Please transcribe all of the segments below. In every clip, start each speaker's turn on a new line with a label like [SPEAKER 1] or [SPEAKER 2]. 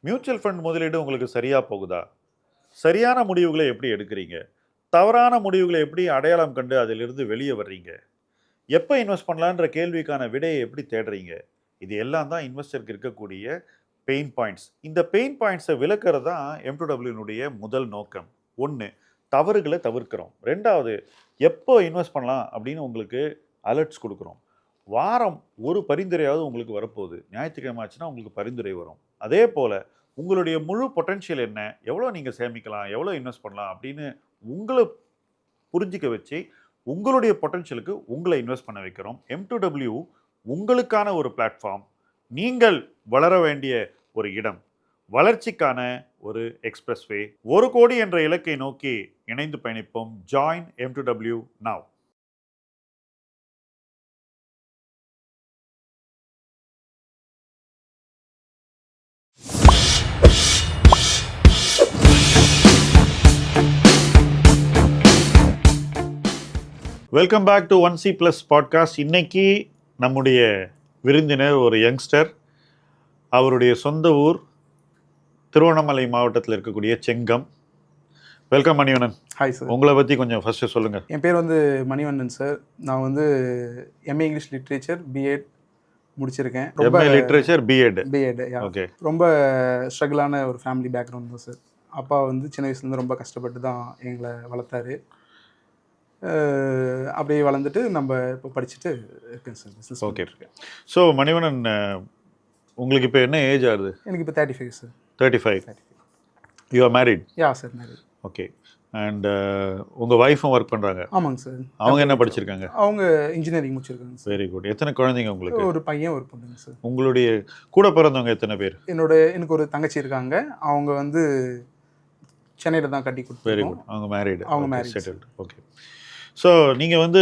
[SPEAKER 1] Mutual fund முதலீடு உங்களுக்கு சரியா போகுதா? சரியான முடிவுகளை எப்படி எடுக்கிறீங்க? தவறான முடிவுகளை எப்படி அடையாளம் கண்டு அதிலிருந்து வெளியே வர்றீங்க? எப்போ இன்வெஸ்ட் பண்ணலான்ற கேள்விக்கான விடையை எப்படி தேடுறீங்க? இது எல்லாம் தான் இன்வெஸ்டருக்கு இருக்கக்கூடிய பெயின் பாயிண்ட்ஸ். இந்த பெயின் பாயிண்ட்ஸை விளக்குறது தான் M2W முதல் நோக்கம். 1, தவறுகளை தவிர்க்கிறோம். 2வது, எப்போ இன்வெஸ்ட் பண்ணலாம் அப்படின்னு உங்களுக்கு அலர்ட்ஸ் கொடுக்குறோம். வாரம் ஒரு பரிந்துரையாவது உங்களுக்கு வரப்போகுது. ஞாயிற்றுக்கிழமை ஆச்சுன்னா உங்களுக்கு பரிந்துரை வரும். அதே போல் உங்களுடைய முழு பொட்டன்ஷியல் என்ன, எவ்வளோ நீங்கள் சேமிக்கலாம், எவ்வளோ இன்வெஸ்ட் பண்ணலாம் அப்படின்னு உங்களை புரிஞ்சிக்க வச்சு உங்களுடைய பொட்டன்ஷியலுக்கு உங்களை இன்வெஸ்ட் பண்ண வைக்கிறோம். M2W உங்களுக்கான ஒரு பிளாட்ஃபார்ம், நீங்கள் வளர வேண்டிய ஒரு இடம், வளர்ச்சிக்கான ஒரு எக்ஸ்பிரஸ்வே. 1 கோடி என்ற இலக்கை நோக்கி இணைந்து பயணிப்போம். Join M2W now. Welcome back to 1C+ podcast. இன்னைக்கு நம்முடைய விருந்தினர் ஒரு யங்ஸ்டர். அவருடைய சொந்த ஊர் திருவண்ணாமலை மாவட்டத்தில் இருக்கக்கூடிய Chengam. Welcome Manivannan.
[SPEAKER 2] Hi sir.
[SPEAKER 1] உங்களை பற்றி கொஞ்சம் ஃபர்ஸ்ட் சொல்லுங்கள்.
[SPEAKER 2] என் பேர் வந்து மணிவண்ணன் சார். நான் வந்து MA இங்கிலீஷ் லிட்ரேச்சர் BEd முடிச்சிருக்கேன்.
[SPEAKER 1] MA literature BEd.
[SPEAKER 2] ஓகே. ரொம்ப ஸ்ட்ரகிளான ஒரு ஃபேமிலி பேக்ரவுண்ட் தான் சார். அப்பா வந்து சின்ன வயசுலேருந்து ரொம்ப கஷ்டப்பட்டு தான் எங்களை வளர்த்தாரு. அப்படியே வளர்ந்துட்டு நம்ம இப்போ படிச்சுட்டு இருக்கேன் sir. Business.
[SPEAKER 1] Okay. So Manivannan, உங்களுக்கு இப்போ என்ன ஏஜ் ஆகுது?
[SPEAKER 2] எனக்கு இப்போ 35 sir.
[SPEAKER 1] 35. You are married?
[SPEAKER 2] Yeah sir, married.
[SPEAKER 1] Okay. And உங்கள் ஒய்ஃபும் ஒர்க் பண்ணுறாங்க?
[SPEAKER 2] ஆமாங்க சார்.
[SPEAKER 1] அவங்க என்ன படிச்சிருக்காங்க?
[SPEAKER 2] அவங்க இன்ஜினியரிங் முடிச்சிருக்காங்க சார்.
[SPEAKER 1] Very good. எத்தனை குழந்தைங்க உங்களுக்கு?
[SPEAKER 2] ஒரு பையன், ஒரு பொண்ணுங்க சார்.
[SPEAKER 1] உங்களுடைய கூட பிறந்தவங்க எத்தனை பேர்?
[SPEAKER 2] எனக்கு ஒரு தங்கச்சி இருக்காங்க. அவங்க வந்து சென்னையில் தான் கட்டி கொடுத்து.
[SPEAKER 1] Very good. அவங்க மேரிடு?
[SPEAKER 2] அவங்க மேரிட்,
[SPEAKER 1] செட்டில்டு. ஓகே. ஸோ நீங்கள் வந்து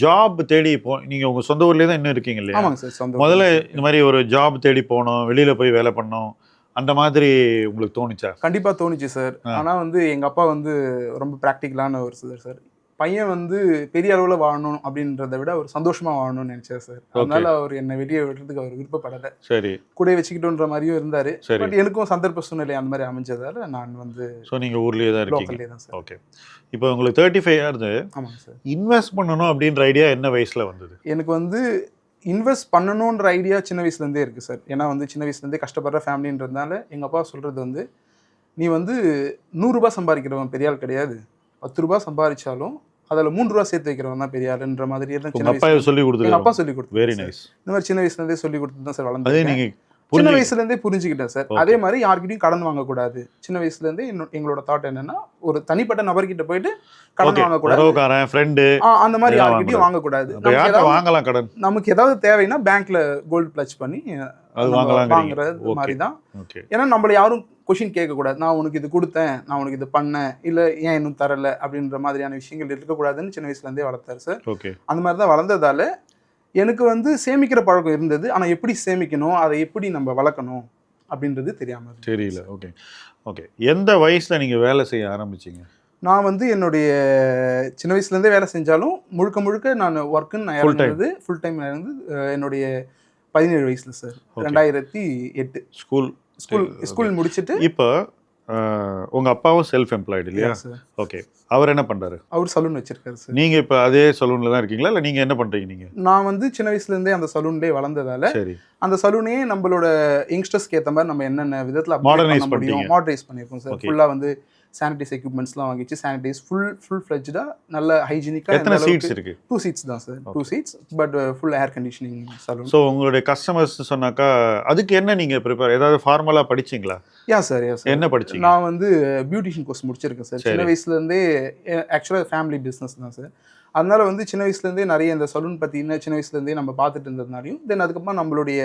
[SPEAKER 1] ஜாப் தேடி நீங்கள் உங்கள் சொந்த ஊர்லேயே தான் இன்னும் இருக்கீங்க இல்லையா?
[SPEAKER 2] ஆமாங்க சார். சொந்த
[SPEAKER 1] முதல்ல இந்த மாதிரி ஒரு ஜாப் தேடி போகணும், வெளியில் போய் வேலை பண்ணணும், அந்த மாதிரி உங்களுக்கு தோணுச்சா?
[SPEAKER 2] கண்டிப்பாக தோணுச்சு சார். ஆனால் வந்து எங்கள் அப்பா வந்து ரொம்ப ப்ராக்டிக்கலான ஒரு சார். பையன் வந்து பெரிய அளவில் வாழணும் அப்படின்றத விட ஒரு சந்தோஷமாக வாழணும்னு நினச்சார் சார். அதனால அவர் என்னை வெளியே விடுறதுக்கு அவர் விருப்பப்படலை.
[SPEAKER 1] சரி. கூட
[SPEAKER 2] வச்சுக்கிட்டோன்ற மாதிரியும் இருந்தார். பட் எனக்கும் சந்தர்ப்ப சூழ்நிலை அந்த மாதிரி அமைஞ்சதால நான் வந்து.
[SPEAKER 1] ஸோ நீங்கள் ஊர்லேயே தான் இருக்கீங்க?
[SPEAKER 2] லோக்கல்லே தான் சார்.
[SPEAKER 1] ஓகே. இப்போ உங்களுக்கு 35 ஆகுது.
[SPEAKER 2] ஆமாங்க சார்.
[SPEAKER 1] இன்வெஸ்ட் பண்ணணும் அப்படின்ற ஐடியா என்ன வயசில் வந்தது?
[SPEAKER 2] எனக்கு வந்து இன்வெஸ்ட் பண்ணணுன்ற ஐடியா சின்ன வயசுலேருந்தே இருக்குது சார். ஏன்னா வந்து சின்ன வயசுலேருந்தே கஷ்டப்படுற ஃபேமிலின்றதுனால எங்கள் அப்பா சொல்கிறது வந்து, நீ வந்து 100 ரூபா சம்பாதிக்கிறவன் பெரிய ஆள் கிடையாது, 10 ரூபா சம்பாதிச்சாலும் அதில் 3 ரூபா சேர்த்து வைக்கிறவன் தான் பெரிய ஆளுன்ற மாதிரி தான் சின்ன வயசுல சொல்லி கொடுத்து. அப்பா சொல்லி கொடுத்து.
[SPEAKER 1] Very nice.
[SPEAKER 2] இந்த மாதிரி சின்ன வயசுலேருந்தே சொல்லி கொடுத்து தான் சார்
[SPEAKER 1] அதே
[SPEAKER 2] வளர்ந்து.
[SPEAKER 1] நீங்கள்
[SPEAKER 2] சின்ன வயசுலேருந்தே புரிஞ்சுக்கிட்டேன் சார். அதே மாதிரி யார்கிட்டையும் கடன் வாங்கக்கூடாது. சின்ன வயசுலேருந்தே எங்களோட தாட் என்னன்னா, ஒரு தனிப்பட்ட நபர்கிட்ட போயிட்டு கடன் வாங்கக்கூடாது, ஃப்ரெண்டு அந்த மாதிரி யார்கிட்டையும் வாங்கக்கூடாது.
[SPEAKER 1] வாங்கலாம் கடன்.
[SPEAKER 2] நமக்கு ஏதாவது தேவைன்னா பேங்க்ல கோல்டு பிளட்ஜ் பண்ணி வாங்குறது மாதிரி தான். ஏன்னா நம்மள யாரும் கொஷின் கேட்கக்கூடாது. நான் உனக்கு இது கொடுத்தேன், நான் உனக்கு இது பண்ணேன், இல்லை ஏன் இன்னும் தரல அப்படின்ற மாதிரியான விஷயங்கள் இருக்கக்கூடாதுன்னு சின்ன வயசுலேருந்தே வளர்த்தாரு சார்.
[SPEAKER 1] ஓகே.
[SPEAKER 2] அந்த மாதிரி தான் வளர்ந்ததால எனக்கு வந்து சேமிக்கிற பழக்கம் இருந்தது. ஆனால் எப்படி சேமிக்கணும், அதை எப்படி நம்ம வளர்க்கணும் அப்படின்றது தெரியாமல்
[SPEAKER 1] தெரியல. ஓகே. ஓகே. எந்த வயசில் நீங்கள் வேலை செய்ய ஆரம்பிச்சிங்க?
[SPEAKER 2] நான் வந்து என்னுடைய சின்ன வயசுலேருந்தே வேலை செஞ்சாலும் முழுக்க முழுக்க நான் ஒர்க்குன்னு நான் இறங்குறது ஃபுல் டைம் இருந்து என்னுடைய 17 வயசில் சார். 2008 ஸ்கூல் முடிச்சுட்டு.
[SPEAKER 1] இப்போ உங்கள் அப்பாவும் செல்ஃப் எம்ப்ளாய்டு இல்லையா? ஓகே. அவர் என்ன பண்ணுறாரு?
[SPEAKER 2] அவர் சலூன் வச்சிருக்காரு சார்.
[SPEAKER 1] நீங்கள் இப்போ அதே சலூனில் தான் இருக்கீங்களா, இல்லை நீங்கள் என்ன பண்ணுறீங்க? நீங்கள்?
[SPEAKER 2] நான் வந்து சின்ன வயசுலேருந்தே அந்த சலூன்லேயே வளர்ந்ததால அந்த சலூனையே நம்மளோட யங்ஸ்டர்ஸ்க்கு ஏற்ற மாதிரி நம்ம என்னென்ன விதத்தில் மாடர்னைஸ் பண்ணியிருக்கோம் சார். ஃபுல்லாக வந்து சானிடைஸ் எக்யூப்மெண்ட்ஸ்லாம் வாங்கிச்சு சானிடைஸ் ஃபுல் ஃப்ளெஜ்டாக நல்ல ஹைஜீனிக்காக.
[SPEAKER 1] எத்தனை சீட்ஸ் இருக்குது?
[SPEAKER 2] 2 seats தான் sir. 2 seats but full air conditioning salon.
[SPEAKER 1] So உங்களுடைய கஸ்டமர்ஸ் சொன்னாக்கா அதுக்கு என்ன நீங்கள் ப்ரிப்பேர் ஏதாவது ஃபார்மலாக படிச்சிங்களா?
[SPEAKER 2] யா சார்.
[SPEAKER 1] என்ன படிச்சீங்க?
[SPEAKER 2] நான் வந்து பியூட்டிஷியன் கோர்ஸ் முடிச்சிருக்கேன் சார். சின்ன வயசுலேருந்தே ஆக்சுவலாக ஃபேமிலி பிஸ்னஸ் தான் சார். அதனால வந்து சின்ன வயசுலேருந்தே நிறைய இந்த சலூன் பற்றின சின்ன வயசுலேருந்தே நம்ம பார்த்துட்டு இருந்ததுனாலையும் தென் அதுக்கப்புறம் நம்மளுடைய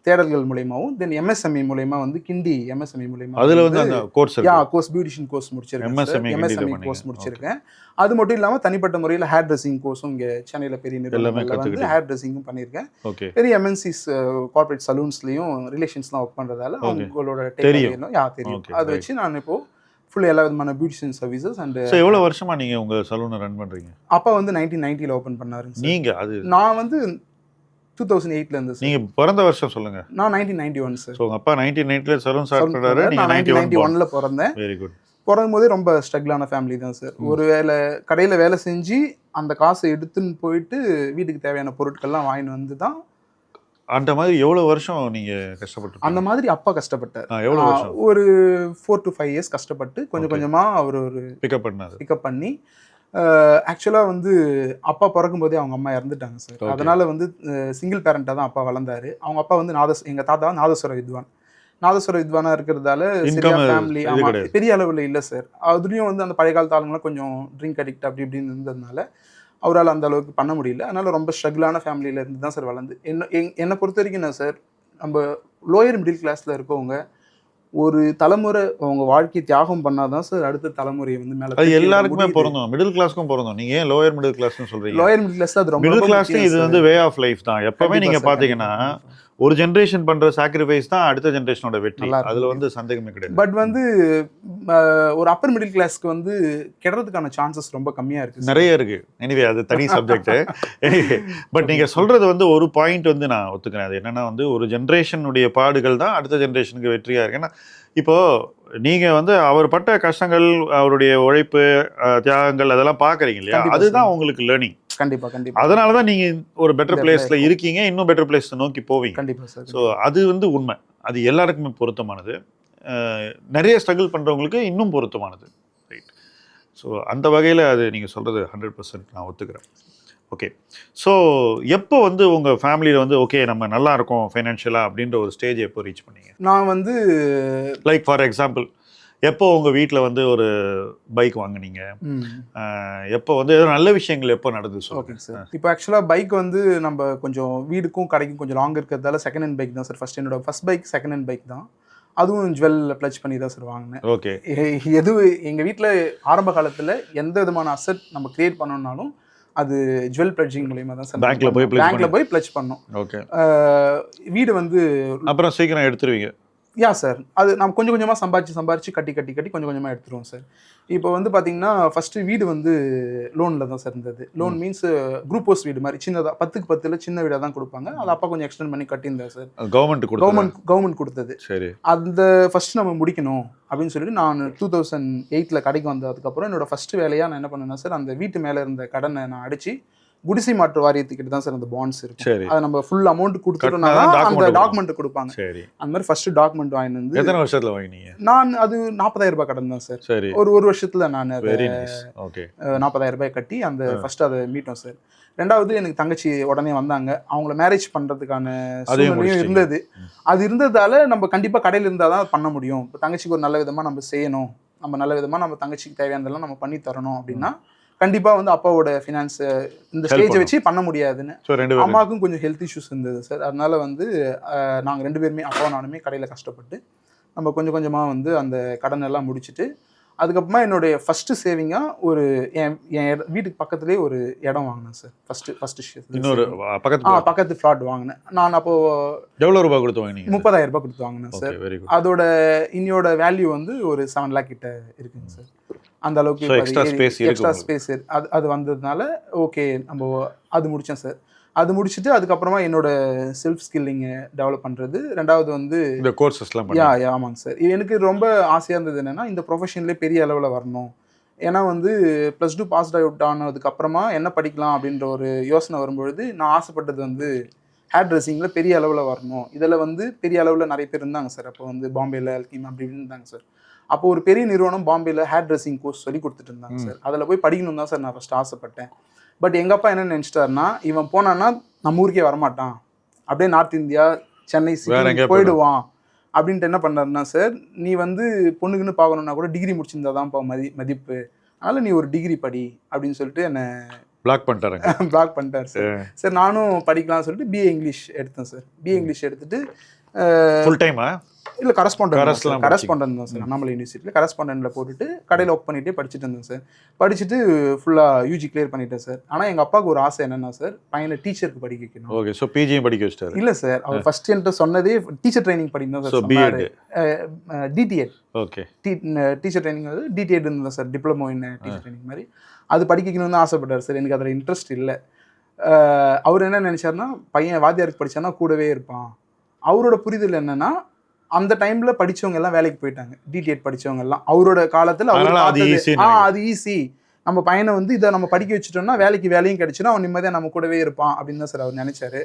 [SPEAKER 2] தேடல்கள் மூலயமாவும் தென் MSME மூலயமா வந்து கிண்டி MSME மூலயமா
[SPEAKER 1] அதில் வந்து அந்த
[SPEAKER 2] கோர்ஸ் பியூட்டிஷியன் கோர்ஸ் முடிச்சிருக்கேன். MSME கோர்ஸ் முடிச்சிருக்கேன். அது மட்டும் இல்லாமல் தனிப்பட்ட முறையில் ஹேர் ட்ரெஸ்ஸிங் கோர்ஸும் இங்கே சென்னையில் பெரிய நிறுவனங்களில் வந்து ஹேர் ட்ரெஸ்ஸிங்கும் பண்ணியிருக்கேன். பெரிய MNCs கார்பரேட் சலூன்ஸ்லையும் ரிலேஷன்ஸ்லாம் ஒர்க் பண்ணுறதால அவங்களோட தெரியும். அதை வச்சு நான் இப்போ ஃபுல் எல்லா விதமான பியூட்டிஷியன் சர்வீசஸ். அண்ட்
[SPEAKER 1] எவ்வளோ வருஷமாக நீங்கள் உங்கள் சலூனை ரன் பண்ணுறீங்க?
[SPEAKER 2] அப்பா வந்து 1990 ஓப்பன் பண்ணாருங்க.
[SPEAKER 1] நீங்கள் அது
[SPEAKER 2] நான் வந்து 2008ல இருந்து சார்.
[SPEAKER 1] நீங்க பிறந்த வருஷம் சொல்லுங்க.
[SPEAKER 2] நான் 1991 சார்.
[SPEAKER 1] ஸோ உங்க அப்பா 1980ல சலூன் ஸ்டார்ட் பண்ணாரு, நீங்க
[SPEAKER 2] 1991ல பிறந்தேன்.
[SPEAKER 1] Very good.
[SPEAKER 2] பிறக்கும் போதே ரொம்ப ஸ்ட்ரகிளான ஃபேமிலி தான் சார். ஒரு கடையில் வேலை செஞ்சு அந்த காசை எடுத்துன்னு போயிட்டு வீட்டுக்கு தேவையான பொருட்கள்லாம் வாங்கிட்டு வந்து தான்.
[SPEAKER 1] அந்த மாதிரி எவ்வளவு வருஷம் நீங்க கஷ்டப்பட்டு?
[SPEAKER 2] அந்த மாதிரி அப்பா கஷ்டப்பட்டார்.
[SPEAKER 1] எவ்வளவு வருஷம்?
[SPEAKER 2] ஒரு 4 to 5 இயர்ஸ் கஷ்டப்பட்டு கொஞ்சம் கொஞ்சமா அவர் ஒரு பிக்கப் பண்ணி. ஆக்சுவலாக வந்து அப்பா பிறக்கும் போதே அவங்க அம்மா இறந்துட்டாங்க சார். அதனால வந்து சிங்கிள் பேரண்டாக தான் அப்பா வளர்ந்தாரு. அவங்க அப்பா வந்து எங்கள் தாத்தா நாதஸ்வர வித்வான். நாதஸ்வர வித்வானா இருக்கிறதால ஃபேமிலி பெரிய அளவில் இல்லை சார். அதுலேயும் வந்து அந்த பழைய காலத்து ஆளுங்களாம் கொஞ்சம் ட்ரிங்க் அடிக்ட் அப்படி இப்படின்னு இருந்ததுனால அவரால் அந்த அளவுக்கு பண்ண முடியல. அதனால ரொம்ப ஸ்ட்ரகிளான ஃபேமிலியில இருந்து தான் சார் வளர்ந்து. என்னை பொறுத்த வரைக்கும் நான் சார், நம்ம லோயர் மிடில் கிளாஸில் இருக்கவங்க ஒரு தலைமுறை அவங்க வாழ்க்கை தியாகம் பண்ணாதான் சார் அடுத்த தலைமுறையை வந்து மேலே.
[SPEAKER 1] அது எல்லாருக்குமே பொருந்தும், மிடில் கிளாஸ்க்கும் பொருந்தும். நீங்க ஏன் லோயர் மிடில் கிளாஸ்னு சொல்றீங்க?
[SPEAKER 2] லோயர் மிடில் கிளாஸ் அது ரொம்ப
[SPEAKER 1] மிடில் கிளாஸ், இது வந்து வே ஆஃப் லைஃப் தான். எப்பவுமே நீங்க பாத்தீங்கன்னா ஒரு ஜென்ரேஷன் பண்ற சாக்ரிஃபைஸ் தான் அடுத்த ஜென்ரேஷனோட வெற்றி. அதுல வந்து சந்தேகமே கிடையாது.
[SPEAKER 2] பட் வந்து ஒரு அப்பர் மிடில் கிளாஸ்க்கு வந்து கெடுறதுக்கான சான்சஸ் ரொம்ப கம்மியா இருக்கு,
[SPEAKER 1] நிறைய இருக்கு. எனிவே அது தனி சப்ஜெக்ட். பட் நீங்க சொல்றது வந்து ஒரு பாயிண்ட் வந்து நான் ஒத்துக்கிறேன். அது என்னன்னா வந்து ஒரு ஜென்ரேஷனுடைய பாடுகள் தான் அடுத்த ஜென்ரேஷனுக்கு வெற்றியா இருக்கு. ஏன்னா இப்போ நீங்க வந்து அவர் பட்ட கஷ்டங்கள், அவருடைய உழைப்பு, தியாகங்கள் அதெல்லாம் பாக்குறீங்க இல்லையா? அதுதான் உங்களுக்கு லேர்னிங்.
[SPEAKER 2] கண்டிப்பா கண்டிப்பா.
[SPEAKER 1] அதனாலதான் நீங்க ஒரு பெட்டர் பிளேஸ்ல இருக்கீங்க, இன்னும் பெட்டர் பிளேஸ் நோக்கி போவீங்க.
[SPEAKER 2] கண்டிப்பா சார்.
[SPEAKER 1] ஸோ அது வந்து உண்மை. அது எல்லாருக்குமே பொருத்தமானது. நிறைய ஸ்ட்ரகிள் பண்றவங்களுக்கு இன்னும் பொருத்தமானது. ரைட். ஸோ அந்த வகையில் அது நீங்கள் சொல்றது 100% நான் ஒத்துக்கிறேன். ஓகே. ஸோ எப்போ வந்து உங்கள் ஃபேமிலியில் வந்து ஓகே நம்ம நல்லா இருக்கோம் ஃபைனான்ஷியலாக அப்படின்ற ஒரு ஸ்டேஜ் எப்போ ரீச் பண்ணீங்க?
[SPEAKER 2] நான் வந்து
[SPEAKER 1] லைக் ஃபார் எக்ஸாம்பிள், எப்போ உங்கள் வீட்டில் வந்து ஒரு பைக் வாங்கினீங்க? எப்போ வந்து ஏதோ நல்ல விஷயங்கள் எப்போ நடந்துச்சு?
[SPEAKER 2] Okay sir. இப்போ ஆக்சுவலாக பைக் வந்து நம்ம கொஞ்சம் வீடுக்கும் கடைக்கும் கொஞ்சம் லாங் இருக்கிறதால செகண்ட் ஹேண்ட் பைக் தான் சார் ஃபர்ஸ்ட். என்னோட first bike second hand bike தான். அதுவும் ஜுவல்ல ப்ளச் பண்ணி தான் சார் வாங்கினேன்.
[SPEAKER 1] ஓகே.
[SPEAKER 2] எது எங்கள் வீட்டில் ஆரம்ப காலத்தில் எந்த விதமான அசெட் நம்ம கிரியேட் பண்ணோம்னாலும் அது ஜுவல் பிளட்ஜிங் மூலமா தான் சார் பேங்க்ல போய் ப்ளட்ஜ் பண்ணோம்.
[SPEAKER 1] ஓகே.
[SPEAKER 2] வீடு வந்து
[SPEAKER 1] அப்புறம் சீக்கிரம் எடுத்துருவீங்க?
[SPEAKER 2] யா சார். அது நம்ம கொஞ்சம் கொஞ்சமாக சம்பாரிச்சு கட்டி கொஞ்சம் கொஞ்சமாக எடுத்துருவோம் சார். இப்போ வந்து பார்த்தீங்கன்னா ஃபர்ஸ்ட் வீடு வந்து லோனில் தான் சார் இருந்தது. லோன் மீன்ஸ் குரூப் ஹவுஸ் வீடு மாதிரி சின்னதாக 10க்கு 10ல் சின்ன வீடாக தான் கொடுப்பாங்க. அது அப்பா கொஞ்சம் எக்ஸ்டெண்ட் பண்ணி கட்டியிருந்தேன் சார். கவர்மெண்ட் கொடுத்தது.
[SPEAKER 1] சரி.
[SPEAKER 2] அந்த ஃபர்ஸ்ட் நம்ம முடிக்கணும் அப்படின்னு சொல்லிட்டு நான் 2008ல் கடைக்கு வந்ததுக்கப்புறம் என்னோட ஃபர்ஸ்ட் வேலையாக நான் என்ன பண்ணேன்னா சார், அந்த வீட்டு மேலே இருந்த கடனை நான் அடிச்சு குடிசை மாற்று வாரியத்துக்கிட்ட தான் சார் அந்த பாண்ட்ஸ் இருக்கு. அதை நம்ம ஃபுல் அமௌண்ட் கொடுத்துட்டோம்னா அந்த டாக்குமெண்ட் கொடுப்பாங்க. அந்த மாதிரி ஃபர்ஸ்ட் டாக்குமெண்ட் வாங்கிட்டு வந்து.
[SPEAKER 1] எத்தனை வருஷத்துல வாங்கினீங்க?
[SPEAKER 2] நான் அது 40,000 ரூபாய் கடன் தான் சார்.
[SPEAKER 1] சரி.
[SPEAKER 2] ஒரு வருஷத்துல நான் 40,000 ரூபாய் கட்டி அந்த ஃபர்ஸ்ட் அதை மீட்டோம் சார். ரெண்டாவது எனக்கு தங்கச்சி உடனே வந்தாங்க. அவங்கள மேரேஜ் பண்றதுக்கான சூழ்நிலையும் இருந்தது. அது இருந்ததால நம்ம கண்டிப்பா கடையில் இருந்தால் தான் பண்ண முடியும். இப்போ தங்கச்சிக்கு ஒரு நல்ல விதமா நம்ம செய்யணும், நம்ம நல்ல விதமா நம்ம தங்கச்சிக்கு தேவையானதெல்லாம் நம்ம பண்ணி தரணும் அப்படின்னா கண்டிப்பா வந்து அப்பாவோட ஃபினான்ஸ் இந்த ஸ்டேஜை வச்சு பண்ண முடியாதுன்னு. அம்மாவுக்கும் கொஞ்சம் ஹெல்த் இஷ்யூஸ் இருந்தது சார். அதனால வந்து நாங்கள் 2 பேருமே அப்பாவும் நானுமே கடையில் கஷ்டப்பட்டு நம்ம கொஞ்சம் கொஞ்சமாக வந்து அந்த கடன் எல்லாம் முடிச்சுட்டு அதுக்கப்புறமா என்னுடைய ஃபர்ஸ்ட் சேவிங்காக ஒரு என் வீட்டுக்கு பக்கத்துலேயே ஒரு இடம் வாங்கினேன் சார். ஃபர்ஸ்ட் பக்கத்து ஃப்ளாட் வாங்கினேன். நான் அப்போ
[SPEAKER 1] எவ்வளோ ரூபாய் கொடுத்து வாங்கினீங்க?
[SPEAKER 2] 30,000 ரூபாய் கொடுத்து வாங்கினேன் சார். அதோட இன்னையோட வேல்யூ வந்து ஒரு 7 lakh கிட்ட இருக்குங்க சார். அந்த அளவுக்கு எக்ஸ்ட்ரா ஸ்பேஸ் அது வந்ததுனால ஓகே நம்ம அது முடித்தேன் சார். அது முடிச்சுட்டு அதுக்கப்புறமா என்னோட செல்ஃப் ஸ்கில்லிங்கை டெவலப் பண்ணுறது. ரெண்டாவது வந்து
[SPEAKER 1] இந்த கோர்சஸ்லாம்.
[SPEAKER 2] ஆமாங்க சார். எனக்கு ரொம்ப ஆசையாக இருந்தது என்னென்னா இந்த ப்ரொஃபஷன்லேயே பெரிய அளவில் வரணும். ஏன்னா வந்து +2 பாஸ் அவுட் ஆனதுக்கப்புறமா என்ன படிக்கலாம் அப்படின்ற ஒரு யோசனை வரும்பொழுது நான் ஆசைப்பட்டது வந்து ஹேர் ட்ரெஸ்ஸிங்கில் பெரிய அளவில் வரணும். இதில் வந்து பெரிய அளவில் நிறைய பேர் இருந்தாங்க சார். அப்போ வந்து பாம்பேயில் அல்கிம் அப்படி இருந்தாங்க சார். அப்போ ஒரு பெரிய நிறுவனம் பாம்பேயில் ஹேர் ட்ரெஸ்ஸிங் கோர்ஸ் சொல்லி கொடுத்துட்டு இருந்தாங்க சார். அதில் போய் படிக்கணும் தான் சார் நான் ஃபஸ்ட்டு ஆசைப்பட்டேன். பட் எங்கள் அப்பா என்ன நினச்சிட்டாருன்னா, இவன் போனான்னா நம்ம ஊருக்கே வரமாட்டான், அப்படியே நார்த் இந்தியா சென்னை சிட்டி போயிடுவான் அப்படின்ட்டு என்ன பண்ணாருன்னா சார், நீ வந்து பொண்ணுக்குன்னு பார்க்கணுன்னா கூட டிகிரி முடிச்சிருந்தா தான்ப்பா மதிப்பு, அதனால் நீ ஒரு டிகிரி படி அப்படின்னு சொல்லிட்டு என்னை
[SPEAKER 1] பிளாக் பண்ணிட்டார்
[SPEAKER 2] சார். சரி நானும் படிக்கலாம்னு சொல்லிட்டு பிஏ இங்கிலீஷ் எடுத்தேன் சார். பிஏ இங்கிலீஷ் எடுத்துட்டு
[SPEAKER 1] ஃபுல் டைமா
[SPEAKER 2] இல்லை கரஸ்பாண்டன்ட் தான் சார். அண்ணாமலை யூனிவர்சிட்டியில் கரஸ்பாண்டன்ட்டில் போட்டுட்டு கடையில் ஒர்க் பண்ணிகிட்டே படிச்சுட்டு இருந்தேன் சார். படிச்சுட்டு ஃபுல்லாக யூஜி கிளியர் பண்ணிட்டேன் சார். ஆனால் எங்கள் அப்பாவுக்கு ஒரு ஆசை என்னென்னா சார், பையனை டீச்சருக்கு படிக்க வைக்கணும்.
[SPEAKER 1] ஓகே. ஸோ பிஜியும் படிக்க வச்சிட்டாரு?
[SPEAKER 2] இல்லை சார், அவர் ஃபர்ஸ்ட் என்கிட்ட சொன்னதே டீச்சர் ட்ரைனிங் படிக்கணும் சார். சொன்னார் டிடிஎட்.
[SPEAKER 1] ஓகே.
[SPEAKER 2] டீச்சர் ட்ரைனிங் வந்து டிடிஎட் இருந்தது sir, diploma in teacher training மாதிரி. அது படிக்கணும்னு தான் ஆசைப்பட்டார் சார். எனக்கு அதில் இன்ட்ரெஸ்ட் இல்லை. அவர் என்ன நினைச்சாருன்னா பையன் வாத்தியாருக்கு படிச்சானா கூடவே இருப்பான். அவரோட புரிதல் என்னன்னா அந்த டைம்ல படிச்சவங்க எல்லாம் வேலைக்கு போயிட்டாங்க, டிடிஎட் படிச்சவங்க எல்லாம் அவரோட காலத்துல அது ஈஸி, நம்ம பையனை வந்து இதை நம்ம படிக்க வச்சுட்டோம்னா வேலையும் கிடைச்சுன்னா அவன் நிம்மதியா நம்ம கூடவே இருப்பான் அப்படின்னு தான் சார் அவர் நினைச்சாரு.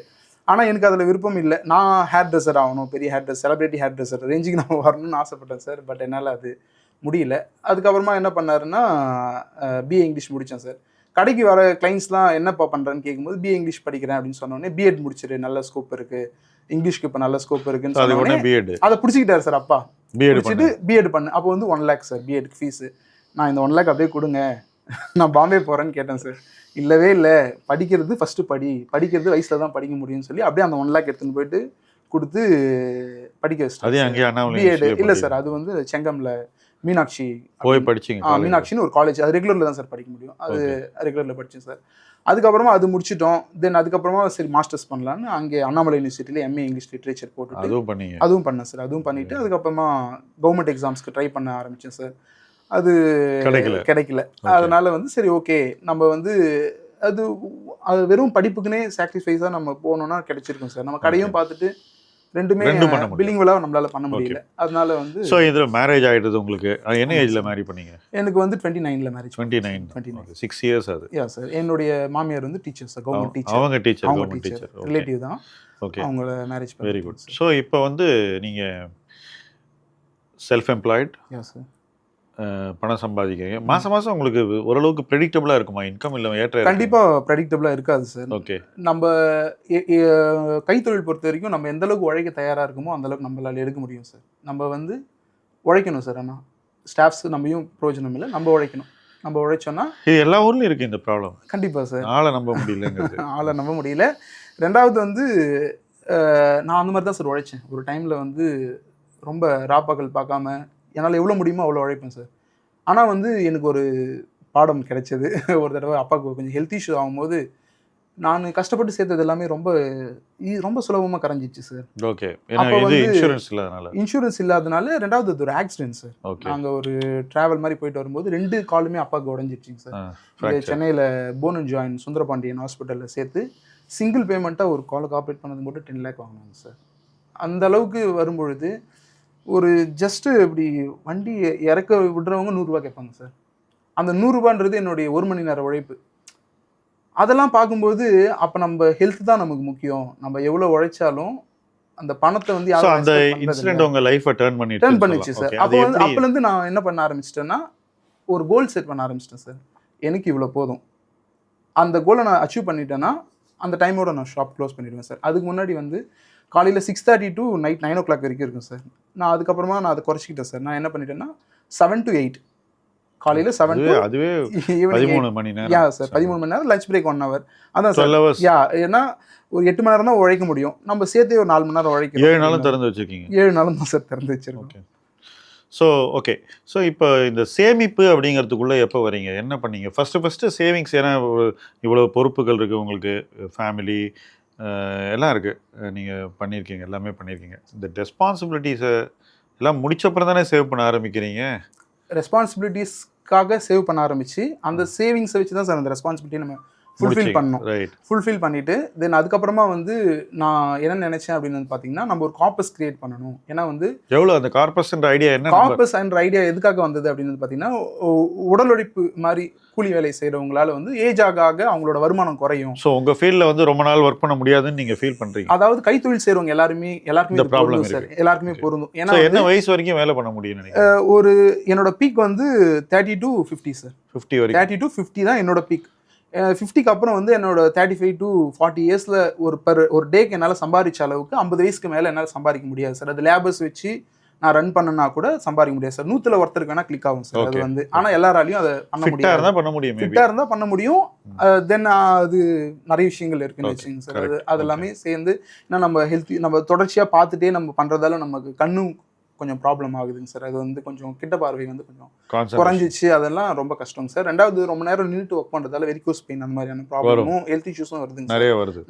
[SPEAKER 2] ஆனா எனக்கு அதுல விருப்பம் இல்லை. நான் ஹேர் ட்ரெஸ்ஸர் ஆகணும், பெரிய hair dress, celebrity hair dresser ரேஞ்சுக்கு நம்ம வரணும்னு ஆசைப்பட்டேன் சார். பட் என்னால் அது முடியல. அதுக்கப்புறமா என்ன பண்ணாருன்னா பிஏ இங்கிலீஷ் முடித்தேன் சார். கடைக்கு வர கிளைண்ட்ஸ்லாம் என்னப்பா பண்ணுறேன்னு கேட்கும்போது பிஏ இங்கிலீஷ் படிக்கிறேன் அப்படின்னு சொன்னோடனே பிஎட் முடிச்சிரு, நல்ல ஸ்கோப் இருக்குது, இங்கிலீஷ்க்கு இப்போ நல்ல ஸ்கோப் இருக்குன்னு சொன்னோடனே அதை பிடிச்சிக்கிட்டாரு சார் அப்பா. பிடிச்சிட்டு பிஎட் பண்ணு. அப்போ வந்து 1 lakh சார் பிஎட்க்கு ஃபீஸு. நான் இந்த 1 lakh அப்படியே கொடுங்க, நான் பாம்பே போகிறேன்னு கேட்டேன் சார். இல்லவே இல்லை, படிக்கிறது ஃபஸ்ட்டு படிக்கிறது வயசில் தான் படிக்க முடியும்னு சொல்லி அப்படியே அந்த 1 lakh எடுத்துன்னு போயிட்டு கொடுத்து படிக்க வச்சிட்டேன். பிஎட் இல்லை சார், அது வந்து செங்கம்ல மீனாட்சி
[SPEAKER 1] போய் படிச்சிங்க.
[SPEAKER 2] மீனாட்சின்னு ஒரு காலேஜ், அது ரெகுலரில் தான் சார் படிக்க முடியும், அது ரெகுலரில் படித்தேன் சார். அதுக்கப்புறமா அது முடிச்சிட்டோம். தென் அதுக்கப்புறமா சரி மாஸ்டர்ஸ் பண்ணலான்னு அங்கே அண்ணாமலை யூனிவர்சிட்டியில் எம்ஏ இங்கிலீஷ் லிட்ரேச்சர் போட்டுட்டு அதுவும் பண்ணேன் சார். அதுவும் பண்ணிவிட்டு அதுக்கப்புறமா கவர்மெண்ட் எக்ஸாம்ஸ்க்கு ட்ரை பண்ண ஆரம்பித்தேன் சார். அது கிடைக்கல. அதனால வந்து சரி ஓகே, நம்ம வந்து அது வெறும் படிப்புக்குன்னே சாக்ரிஃபைஸாக நம்ம போனோம்னா கிடைச்சிருக்கும் சார். நம்ம கடையும் பார்த்துட்டு ரெண்டுமே பில்லிங் விழாவை நம்மளால பண்ண முடியல. அதனால வந்து
[SPEAKER 1] ஸோ இதில் மேரேஜ் ஆகிடுது உங்களுக்கு. என்ன ஏஜில் மேரி பண்ணீங்க?
[SPEAKER 2] எனக்கு வந்து 29ல மேரேஜ்.
[SPEAKER 1] 29 6 years அது.
[SPEAKER 2] யா சார். என்னுடைய மாமியார் வந்து டீச்சர் சார், கவர்மெண்ட் டீச்சர்.
[SPEAKER 1] அவங்க டீச்சர்
[SPEAKER 2] ரிலேட்டிவ் தான்.
[SPEAKER 1] ஓகே,
[SPEAKER 2] அவங்கள மேரேஜ் பண்ணி.
[SPEAKER 1] Very good. ஸோ இப்போ வந்து நீங்கள் செல்ஃப் எம்ப்ளாய்ட்.
[SPEAKER 2] யா சார்.
[SPEAKER 1] பணம் சம்பாதிக்கிறீங்க. மாதம் உங்களுக்கு ஓரளவுக்கு ப்ரெடிக்டபுளாக இருக்குமா இன்கம்? இல்லை ஏற்ற?
[SPEAKER 2] கண்டிப்பாக ப்ரெடிக்டபுளாக இருக்காது சார்.
[SPEAKER 1] ஓகே.
[SPEAKER 2] நம்ம கைத்தொழில் பொறுத்த வரைக்கும் நம்ம எந்த அளவுக்கு உழைக்க தயாராக இருக்குமோ அந்த அளவுக்கு நம்மளால எடுக்க முடியும் சார். நம்ம வந்து உழைக்கணும் சார். ஆனால் ஸ்டாஃப்ஸ் நம்பியும் பிரயோஜனம் இல்லை, நம்ம உழைக்கணும். நம்ம உழைச்சோன்னா
[SPEAKER 1] இது எல்லா ஊர்லையும் இருக்குது இந்த ப்ராப்ளம்.
[SPEAKER 2] கண்டிப்பாக சார்.
[SPEAKER 1] ஆளை நம்ப முடியலங்கிறது.
[SPEAKER 2] ஆளை நம்ப முடியல. ரெண்டாவது வந்து நான் அந்த மாதிரி தான் சார் உழைச்சேன். ஒரு டைமில் வந்து ரொம்ப ராப்பாக்கள் பார்க்காம என்னால் எவ்வளோ முடியுமோ அவ்வளோ உழைப்பேன் சார். ஆனால் வந்து எனக்கு ஒரு பாடம் கிடைச்சது. ஒரு தடவை அப்பாவுக்கு கொஞ்சம் ஹெல்த் இஷ்யூ ஆகும்போது நான் கஷ்டப்பட்டு சேர்த்தது எல்லாமே ரொம்ப சுலபமாக கரைஞ்சிச்சு சார்.
[SPEAKER 1] ஓகே. அப்போ வந்து
[SPEAKER 2] இன்சூரன்ஸ் இல்லாதனால ரெண்டாவது அது ஒரு ஆக்சிடென்ட் சார். நாங்கள் ஒரு ட்ராவல் மாதிரி போயிட்டு வரும்போது 2 காலுமே அப்பாவுக்கு உடஞ்சிடுச்சிங்க சார். இங்கே சென்னையில் போன் அண்ட் ஜாயின் சுந்தரபாண்டியன் ஹாஸ்பிட்டலில் சேர்த்து சிங்கிள் பேமெண்ட்டாக ஒரு காலுக்கு ஆப்ரேட் பண்ணது மட்டும் 10 lakh வாங்கினாங்க சார். அந்த அளவுக்கு வரும்பொழுது ஒரு ஜஸ்ட்டு இப்படி வண்டி இறக்க விடுறவங்க 100 ரூபா கேட்பாங்க சார். அந்த 100 ரூபான்றது என்னுடைய 1 மணி நேர உழைப்பு. அதெல்லாம் பார்க்கும்போது அப்போ நம்ம ஹெல்த் தான் நமக்கு முக்கியம். நம்ம எவ்வளோ உழைச்சாலும் அந்த பணத்தை வந்து
[SPEAKER 1] அந்த இன்சிடென்ட் உங்க லைஃபை டர்ன்
[SPEAKER 2] பண்ணிச்சு சார். அப்போ வந்து அப்போலேருந்து நான் என்ன பண்ண ஆரம்பிச்சிட்டேன்னா ஒரு கோல் செட் பண்ண ஆரம்பிச்சிட்டேன் சார். எனக்கு இவ்வளோ போதும், அந்த கோலை நான் அச்சீவ் பண்ணிட்டேன்னா அந்த டைமோட நான் ஷாப் க்ளோஸ் பண்ணிடுவேன் சார். அதுக்கு முன்னாடி வந்து காலையில் 6:30 to நைட் 9 o'clock வரைக்கும் இருக்கும் சார். நான் அதுக்கப்புறமா நான் அதை குறைச்சிக்கிட்டேன் சார். நான் என்ன பண்ணிட்டேன்னா 7 to 8, காலையில் 7 to
[SPEAKER 1] அதுவே 13 மணி நேரம்.
[SPEAKER 2] யா சார், 13 மணி நேரம், லஞ்ச் பிரேக் 1 hour. அதான் சார். யா, ஏன்னா ஒரு 8 மணி நேரம் தான் உழைக்க முடியும். நம்ம சேர்த்தே ஒரு 4 மணி நேரம் உழைக்கணும்.
[SPEAKER 1] 7 நாளும் திறந்து வச்சுருக்கீங்க?
[SPEAKER 2] 7 நாளும் தான் சார் திறந்து வச்சிருக்கோம்.
[SPEAKER 1] ஓகே. ஸோ இப்போ இந்த சேமிப்பு அப்படிங்கிறதுக்குள்ளே எப்போ வரீங்க? என்ன பண்ணீங்க ஃபஸ்ட்டு சேவிங்ஸ்? ஏன்னா இவ்வளோ பொறுப்புகள் இருக்குது உங்களுக்கு, ஃபேமிலி எல்லாம் இருக்குது, நீங்கள் பண்ணியிருக்கீங்க, எல்லாமே பண்ணியிருக்கீங்க. இந்த ரெஸ்பான்சிபிலிட்டிஸை எல்லாம் முடிச்சப்பறம் தானே சேவ் பண்ண ஆரம்பிக்கிறீங்க?
[SPEAKER 2] ரெஸ்பான்சிபிலிட்டிஸ்க்காக சேவ் பண்ண ஆரம்பித்து அந்த சேவிங்ஸை வச்சு தான் சார் அந்த ரெஸ்பான்சிபிலிட்டி நம்ம ஃபுல்ஃபில் பண்ணணும். ஃபுல்ஃபில் பண்ணிவிட்டு தென் அதுக்கப்புறமா வந்து நான் என்ன நினச்சேன் அப்படின்னு வந்து பார்த்தீங்கன்னா நம்ம ஒரு கார்பஸ் கிரியேட் பண்ணணும். ஏன்னா வந்து
[SPEAKER 1] எவ்வளோ அந்த கார்பஸ்ன்ற ஐடியா என்ன?
[SPEAKER 2] கார்பஸ் அண்ட் ஐடியா எதுக்காக வந்தது அப்படின்னு பார்த்தீங்கன்னா உடல் உழைப்பு மாதிரி கூலி வேலை செய்கிறவங்களால வந்து ஏஜ் ஆக அவங்களோட வருமானம் குறையும்.
[SPEAKER 1] ஸோ உங்கள் ஃபீல்டில் வந்து ரொம்ப நாள் ஒர்க் பண்ண முடியாதுன்னு நீங்கள் ஃபீல் பண்ணுறீங்க?
[SPEAKER 2] அதாவது கைத்தொழில் செய்கிறவங்க எல்லாருக்குமே ப்ராப்ளம் சார், எல்லாருக்குமே பொருந்தும். ஏன்னா
[SPEAKER 1] என்ன வயசு வரைக்கும் வேலை பண்ண முடியும்?
[SPEAKER 2] ஒரு என்னோட பீக் வந்து 30 to 50 சார்.
[SPEAKER 1] 50 வரைக்கும்?
[SPEAKER 2] 30 to 50 தான் என்னோட பீக். 50க்கு அப்புறம் வந்து என்னோட 35 to 40 இயர்ஸில் ஒரு டேக்கு என்னால் சம்பாதிச்ச அளவுக்கு 50 வயசுக்கு மேலே என்னால் சம்பாதிக்க முடியாது சார். அது லேபர்ஸ் வச்சு நான் ரன் பண்ணனா கூட சம்பாதிக்க முடியாது சார். 100ல ஒருத்தருக்கு வேணா கிளிக் ஆகும் சார். அது வந்து ஆனால் எல்லாராலையும் அதை பண்ண முடியாது. ஃபிட்டாக இருந்தால் பண்ண முடியும். தென் அது நிறைய விஷயங்கள் இருக்குன்னு வச்சுங்க சார். அது எல்லாமே சேர்ந்து ஏன்னா நம்ம நம்ம தொடர்ச்சியாக பார்த்துட்டே நம்ம பண்ணுறதால நமக்கு கண்ணும் கொஞ்சம் ப்ராப்ளம் ஆகுதுங்க சார். அது வந்து கொஞ்சம் கிட்ட பார்வை வந்து கொஞ்சம் குறைஞ்சிச்சு. அதெல்லாம் ரொம்ப கஷ்டம் சார். ரெண்டாவது ரொம்ப நேரம் நின்றுட்டு ஒர்க் பண்ணுறதால வெரிகோஸ் பெயின் அந்த மாதிரியான ப்ராப்ளமும் ஹெல்த் இஷ்யூஸும் வருதுங்க,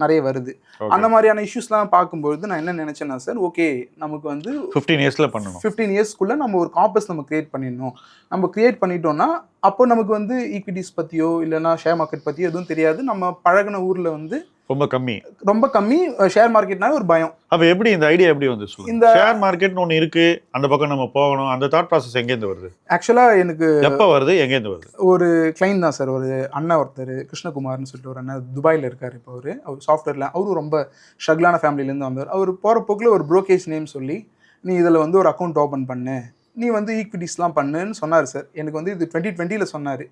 [SPEAKER 2] நிறைய வருது. அந்த மாதிரியான இஷ்யூஸ்லாம் பார்க்கும்போது நான் என்ன நினைச்சேன்னா சார், ஓகே நமக்கு வந்து
[SPEAKER 1] 15 இயர்ஸ்ல பண்ணணும்,
[SPEAKER 2] 15 இயர்ஸ்க்குள்ள நம்ம ஒரு காம்பஸ் நம்ம கிரியேட் பண்ணிடணும். நம்ம கிரியேட் பண்ணிட்டோம்னா அப்போ நமக்கு வந்து ஈக்விட்டிஸ் பற்றியோ இல்லைன்னா ஷேர் மார்க்கெட் பற்றியோ எதுவும் தெரியாது. நம்ம பழகின ஊரில் வந்து ரொம்ப கம்மி ஷேர் மார்க்கெட்னால ஒரு பயம்.
[SPEAKER 1] அப்போ எப்படி இந்த ஐடியா எப்படி வந்து இந்த ஷேர் மார்க்கெட்னு ஒன்று இருக்கு, அந்த பக்கம் நம்ம போகணும், அந்த தாட் ப்ராசஸ் எங்கேருந்து வருது?
[SPEAKER 2] ஆக்சுவலாக எனக்கு
[SPEAKER 1] எப்போ வருது, எங்கேருந்து வருது?
[SPEAKER 2] ஒரு கிளைண்ட் தான் சார், ஒரு அண்ணா ஒருத்தர் கிருஷ்ணகுமார்னு சொல்லிட்டு ஒரு அண்ணன் துபாயில் இருக்கார். இப்போ அவர் சாஃப்ட்வேரில் அவரும் ரொம்ப ஸ்ட்ரகிளான ஃபேமிலியிலேருந்து வந்தார். அவர் போகிற போக்கில் ஒரு ப்ரோக்கேஜ் நேம் சொல்லி நீ இதில் வந்து ஒரு அக்கௌண்ட் ஓப்பன் பண்ணு, நீ வந்து ஈக்விட்டிஸ்லாம் பண்ணுன்னு சொன்னார் சார். எனக்கு வந்து இது 2020 சொன்னார்.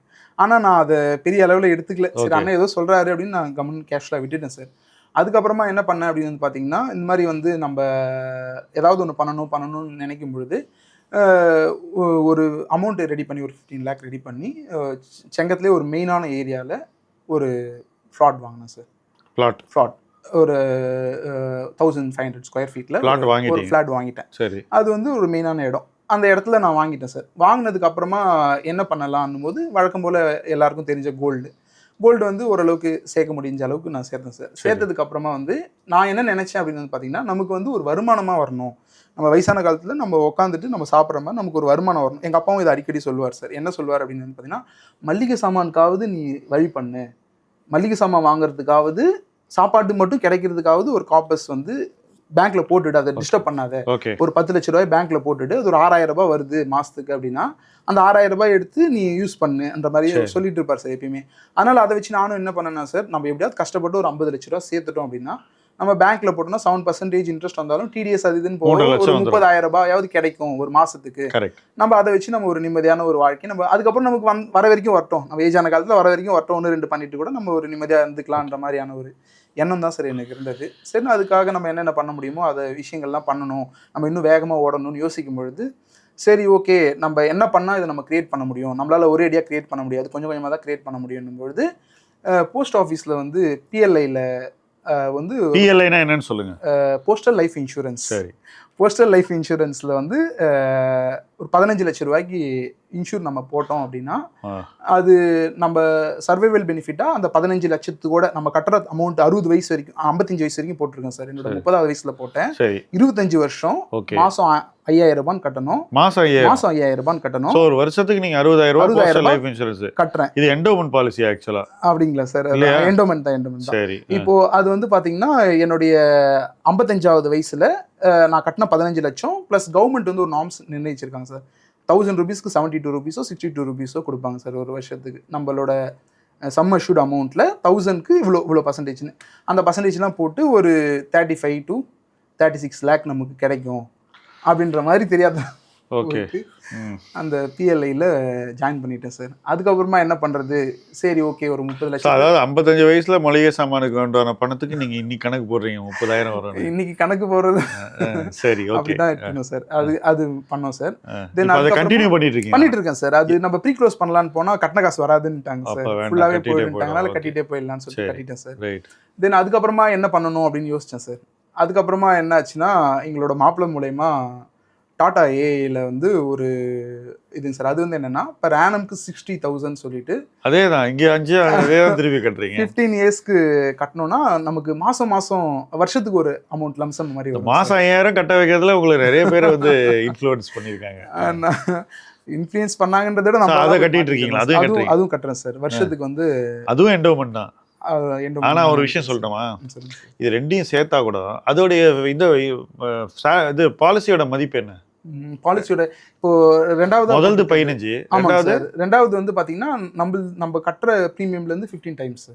[SPEAKER 2] ஆனால் நான் அதை பெரிய அளவில் எடுத்துக்கல. சரி அண்ணன் ஏதோ சொல்கிறாரு அப்படின்னு நான் கவர்மெண்ட் கேஷில் விட்டுட்டேன் சார். அதுக்கப்புறமா என்ன பண்ணேன் அப்படின்னு வந்து பார்த்தீங்கன்னா, இந்த மாதிரி வந்து நம்ம ஏதாவது ஒன்று பண்ணணும்னு நினைக்கும் பொழுது ஒரு அமௌண்ட் ரெடி பண்ணி ஒரு 15 lakh ரெடி பண்ணி செங்கத்துலேயே ஒரு மெயினான ஏரியாவில் ஒரு ஃப்ளாட் வாங்கினேன் சார். ஃப்ளாட் ஒரு 1500 ஸ்கொயர் ஃபீட்டில் ஒரு ஃப்ளாட் வாங்கிட்டேன்.
[SPEAKER 1] சரி,
[SPEAKER 2] அது வந்து ஒரு மெயினான இடம். அந்த இடத்துல நான் வாங்கிட்டேன் சார். வாங்கினதுக்கு அப்புறமா என்ன பண்ணலாம்னும் போது வழக்கம் போல் எல்லாருக்கும் தெரிஞ்ச கோல்டு வந்து ஓரளவுக்கு சேர்க்க முடிஞ்ச அளவுக்கு நான் சேர்த்தேன் சார். சேர்த்ததுக்கு அப்புறமா வந்து நான் என்ன நினைச்சேன் அப்படின்னு வந்து பார்த்தீங்கன்னா, நமக்கு வந்து ஒரு வருமானமாக வரணும். நம்ம வயசான காலத்தில் நம்ம உட்காந்துட்டு நம்ம சாப்பிட்ற மாதிரி நமக்கு ஒரு வருமானம் வரணும். எங்கள் அப்பாவும் இதை அடிக்கடி சொல்லுவார் சார். என்ன சொல்லுவார் அப்படின்னு வந்து பார்த்தீங்கன்னா, மளிகை சாமானுக்காவது நீ வழி பண்ணு, மளிகை சாமான் வாங்குறதுக்காவது சாப்பாட்டு மட்டும் கிடைக்கிறதுக்காவது ஒரு காப்பஸ் வந்து பேங்க்ல போட்டுட்டு அதை டிஸ்டர்ப் பண்ணாத. ஒரு 10 லட்ச ரூபாய் பேங்க்ல போட்டுட்டு அது ஒரு 6000 ரூபாய் வருது மாசத்துக்கு அப்படின்னா அந்த 6000 ரூபாய் எடுத்து நீ யூஸ் பண்ணு அந்த மாதிரி சொல்லிட்டு இருப்பார் சார் எப்பயுமே. அதனால அதை வச்சு நானும் என்ன பண்ணேன்னா சார், நம்ம எப்படியாவது கஷ்டப்பட்டு ஒரு 50 லட்ச ரூபாய் சேர்த்துட்டோம் அப்படின்னா நம்ம பேங்க்ல போட்டோம்னா 7% இன்ட்ரெஸ்ட் வந்தாலும் டிடிஎஸ் அது இதுன்னு போகும், ஒரு 30,000 ரூபாயாவது கிடைக்கும் ஒரு மாசத்துக்கு. நம்ம அதை வச்சு நம்ம ஒரு நிம்மதியான ஒரு வாழ்க்கை நம்ம அதுக்கப்புறம் நமக்கு வர வரைக்கும் வரட்டும், நம்ம ஏஜான காலத்தில் வர வரைக்கும் வரட்டும், 1-2 பண்ணிட்டு கூட நம்ம ஒரு நிம்மதியாக இருந்துக்கலான்ற மாதிரியான ஒரு எண்ணம் தான் சார் எனக்கு இருந்தது. சரி, அதுக்காக நம்ம என்னென்ன பண்ண முடியுமோ அதை விஷயங்கள்லாம் பண்ணணும், நம்ம இன்னும் வேகமாக ஓடணும்னு யோசிக்கும் பொழுது சரி ஓகே நம்ம என்ன பண்ணால் இதை நம்ம கிரியேட் பண்ண முடியும், நம்மளால் ஒரே ஐடியா கிரியேட் பண்ண முடியாது, கொஞ்சம் கொஞ்சமாக தான் கிரியேட் பண்ண முடியும் பொழுது போஸ்ட் ஆஃபீஸில் வந்து பிஎல்ஐயில் வந்து
[SPEAKER 1] பிஎல்ஐனா என்னன்னு சொல்லுங்க.
[SPEAKER 2] Postal life insurance. சரி, போஸ்டல் லைஃப் இன்சூரன்ஸில் வந்து ஒரு 15 லட்ச ரூபாய்க்கு இன்சூர் நம்ம போட்டோம் அப்படின்னா அது நம்ம சர்வைவல் பெனிஃபிட்டாக அந்த 15 லட்சத்துக்கூட நம்ம கட்டுற அமௌண்ட் 60 வயசு வரைக்கும் 55 வயசு வரைக்கும் போட்டிருக்கேன் சார். என்னோட 30வது வயசுல போட்டேன். 25 வருஷம் மாதம் 5000 ரூபான்னு கட்டணும். மாதம் 5000 ரூபான்னு கட்டணும்.
[SPEAKER 1] ஒரு வருஷத்துக்கு நீங்க 60,000 லைஃப் இன்சூரன்ஸ் கட்டுறேன். இது என்டோமென்ட் பாலிசி ஆக்சுவலா அப்படிங்களா
[SPEAKER 2] சார்? என்டோமென்ட் தான். சரி, இப்போ அது வந்து பாத்தீங்கன்னா என்னுடைய 55வது வயசுல நான் கட்டின 15 லட்சம் பிளஸ் கவர்மெண்ட் வந்து ஒரு நார்ம்ஸ் நிர்ணயிச்சிருக்காங்க சார். 1000 ரூபீஸ்க்கு 72 ரூபீஸோ 62 ரூபீஸோ கொடுப்பாங்க சார் ஒரு வருஷத்துக்கு. நம்மளோட சம் அஷ்யூர்ட் அமௌண்ட்டில் 1000க்கு இவ்வளோ பர்சன்டேஜ்னு அந்த பர்சன்டேஜ்லாம் போட்டு ஒரு 35 to 36 lakh நமக்கு கிடைக்கும் அப்படின்ற மாதிரி தெரியாது. ஓகே, அந்த பிஎல்ஐயில் ஜாயின் பண்ணிட்டேன் சார். அதுக்கப்புறமா என்ன பண்ணுறது, சரி ஓகே ஒரு 30 லட்சம்,
[SPEAKER 1] அதாவது 55 வயசுல மளிகை சாமானுக்கு வேண்டான பணத்துக்கு நீங்கள் இன்னைக்கு கணக்கு போடுறீங்க, 30,000 வரும்
[SPEAKER 2] இன்னைக்கு கணக்கு போடுறது.
[SPEAKER 1] சரி, ஓகே
[SPEAKER 2] தான் இருக்கணும் சார். அது பண்ணோம் சார்.
[SPEAKER 1] தென் அதை கண்டினியூ பண்ணிட்டு
[SPEAKER 2] இருக்கேன் சார். அது நம்ம ப்ரீ க்ளோஸ் பண்ணலான்னு போனால் கட்டின காசு வராதுன்னுட்டாங்க சார். ஃபுல்லாகவே போயிட்டாங்க, அதனால கட்டிகிட்டே போயிடலான்னு சொல்லி கட்டிட்டேன் சார். தென் அதுக்கப்புறமா என்ன பண்ணணும் அப்படின்னு யோசித்தேன் சார். அதுக்கப்புறமா என்ன ஆச்சுன்னா எங்களோட மாப்பிள்ளை மூலயமா டாடா ஏஐல வந்து ஒரு இதுங்க சார். அது வந்து என்னன்னா இப்போ ரேனம்க்கு 60,000 சொல்லிட்டு
[SPEAKER 1] அதே தான் இங்கே 5 திருப்பி கட்டுறீங்க.
[SPEAKER 2] 15 இயர்ஸ்க்கு கட்டணும்னா நமக்கு மாதம் வருஷத்துக்கு ஒரு அமௌண்ட் லம்சம் மாதிரி வரும்.
[SPEAKER 1] மாதம் 5000 கட்ட வைக்கிறதுல உங்களுக்கு நிறைய பேர் வந்து இன்ஃப்ளூயன்ஸ் பண்ணியிருக்காங்க.
[SPEAKER 2] இன்ஃப்ளூயன்ஸ் பண்ணாங்கன்றத விட நம்ம
[SPEAKER 1] அதை கட்டிட்டு இருக்கீங்களா?
[SPEAKER 2] அதுவும் கட்டுறேன் சார். வருஷத்துக்கு வந்து
[SPEAKER 1] அதுவும் என்டோமென்ட் தான். ஆனா ஒரு விஷயம் சொல்லட்டுமா, இது ரெண்டையும் சேர்த்தா கூட அதோடைய இது பாலிசியோட மதிப்பு என்ன?
[SPEAKER 2] பாலிசியோட இப்போ
[SPEAKER 1] முதல்து 15,
[SPEAKER 2] ரெண்டாவது வந்து பாத்தீங்கன்னா நம்ம கட்டுற ப்ரீமியம்ல இருந்து 15 டைம்ஸ்.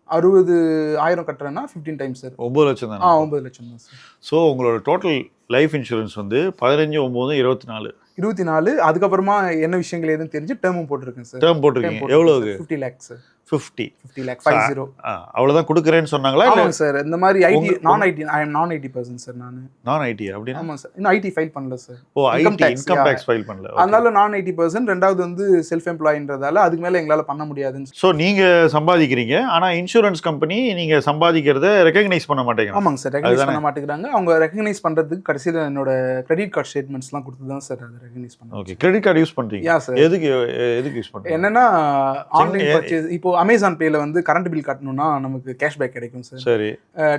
[SPEAKER 2] 60,000 கட்டுறேன்னா 15 times sir.
[SPEAKER 1] 9 லட்சம் தான்.
[SPEAKER 2] 9 லட்சம் தான் சார்.
[SPEAKER 1] ஸோ உங்களோட டோட்டல் லைஃப் இன்சூரன்ஸ் வந்து 15, 9, 24.
[SPEAKER 2] அதுக்கப்புறமா என்ன விஷயங்கள் எதுவும் தெரிஞ்சு டேர்மும் போட்டிருக்கேன் சார்.
[SPEAKER 1] டேர்ம் போட்டிருக்கீங்க. எவ்வளவு?
[SPEAKER 2] 50 lakhs சார்.
[SPEAKER 1] 50
[SPEAKER 2] lakh 50.
[SPEAKER 1] அவ்வளவுதான் கொடுக்குறேன்னு சொன்னாங்களா?
[SPEAKER 2] இல்ல சார், இந்த மாதிரி ஐடி நான் ஐ எம் நான் 80% சார். நான்
[SPEAKER 1] ஐடி அப்படினா?
[SPEAKER 2] ஆமா சார், இன்னும் ஐடி ஃபைல் பண்ணல சார்.
[SPEAKER 1] ஓ, இன்கம் டாக்ஸ் ஃபைல் பண்ணல.
[SPEAKER 2] அதனால நான் 80%. ரெண்டாவது வந்து செல்ஃப் எம்ப்ளாயின்றதால அதுக்கு மேல எங்களால பண்ண முடியாதுன்னு.
[SPEAKER 1] சோ நீங்க சம்பாதிக்கிறீங்க, ஆனா இன்சூரன்ஸ் கம்பெனி நீங்க சம்பாதிக்கிறத ரெகக்னைஸ் பண்ண மாட்டேங்கிறாங்க.
[SPEAKER 2] ஆமாங்க சார், ரெகக்னைஸ் பண்ண மாட்டேங்கிறாங்க. அவங்க ரெகக்னைஸ் பண்றதுக்கு கடைசியில என்னோட கிரெடிட் கார்டு ஸ்டேட்மெண்ட்ஸ்லாம் கொடுத்து தான் சார் அதை ரெகக்னைஸ் பண்ணாங்க.
[SPEAKER 1] ஓகே, கிரெடிட் கார்டு யூஸ் பண்றீங்க?
[SPEAKER 2] யா சார்.
[SPEAKER 1] எதுக்கு யூஸ் பண்றீங்க?
[SPEAKER 2] என்னன்னா ஆன்லைன் பர்ச்சேஸ், இப்போ அமேசான் பேல வந்து கரண்ட் பில் கட்டணும்னா நமக்கு கேஷ்பேக் கிடைக்கும் சார்.
[SPEAKER 1] சரி.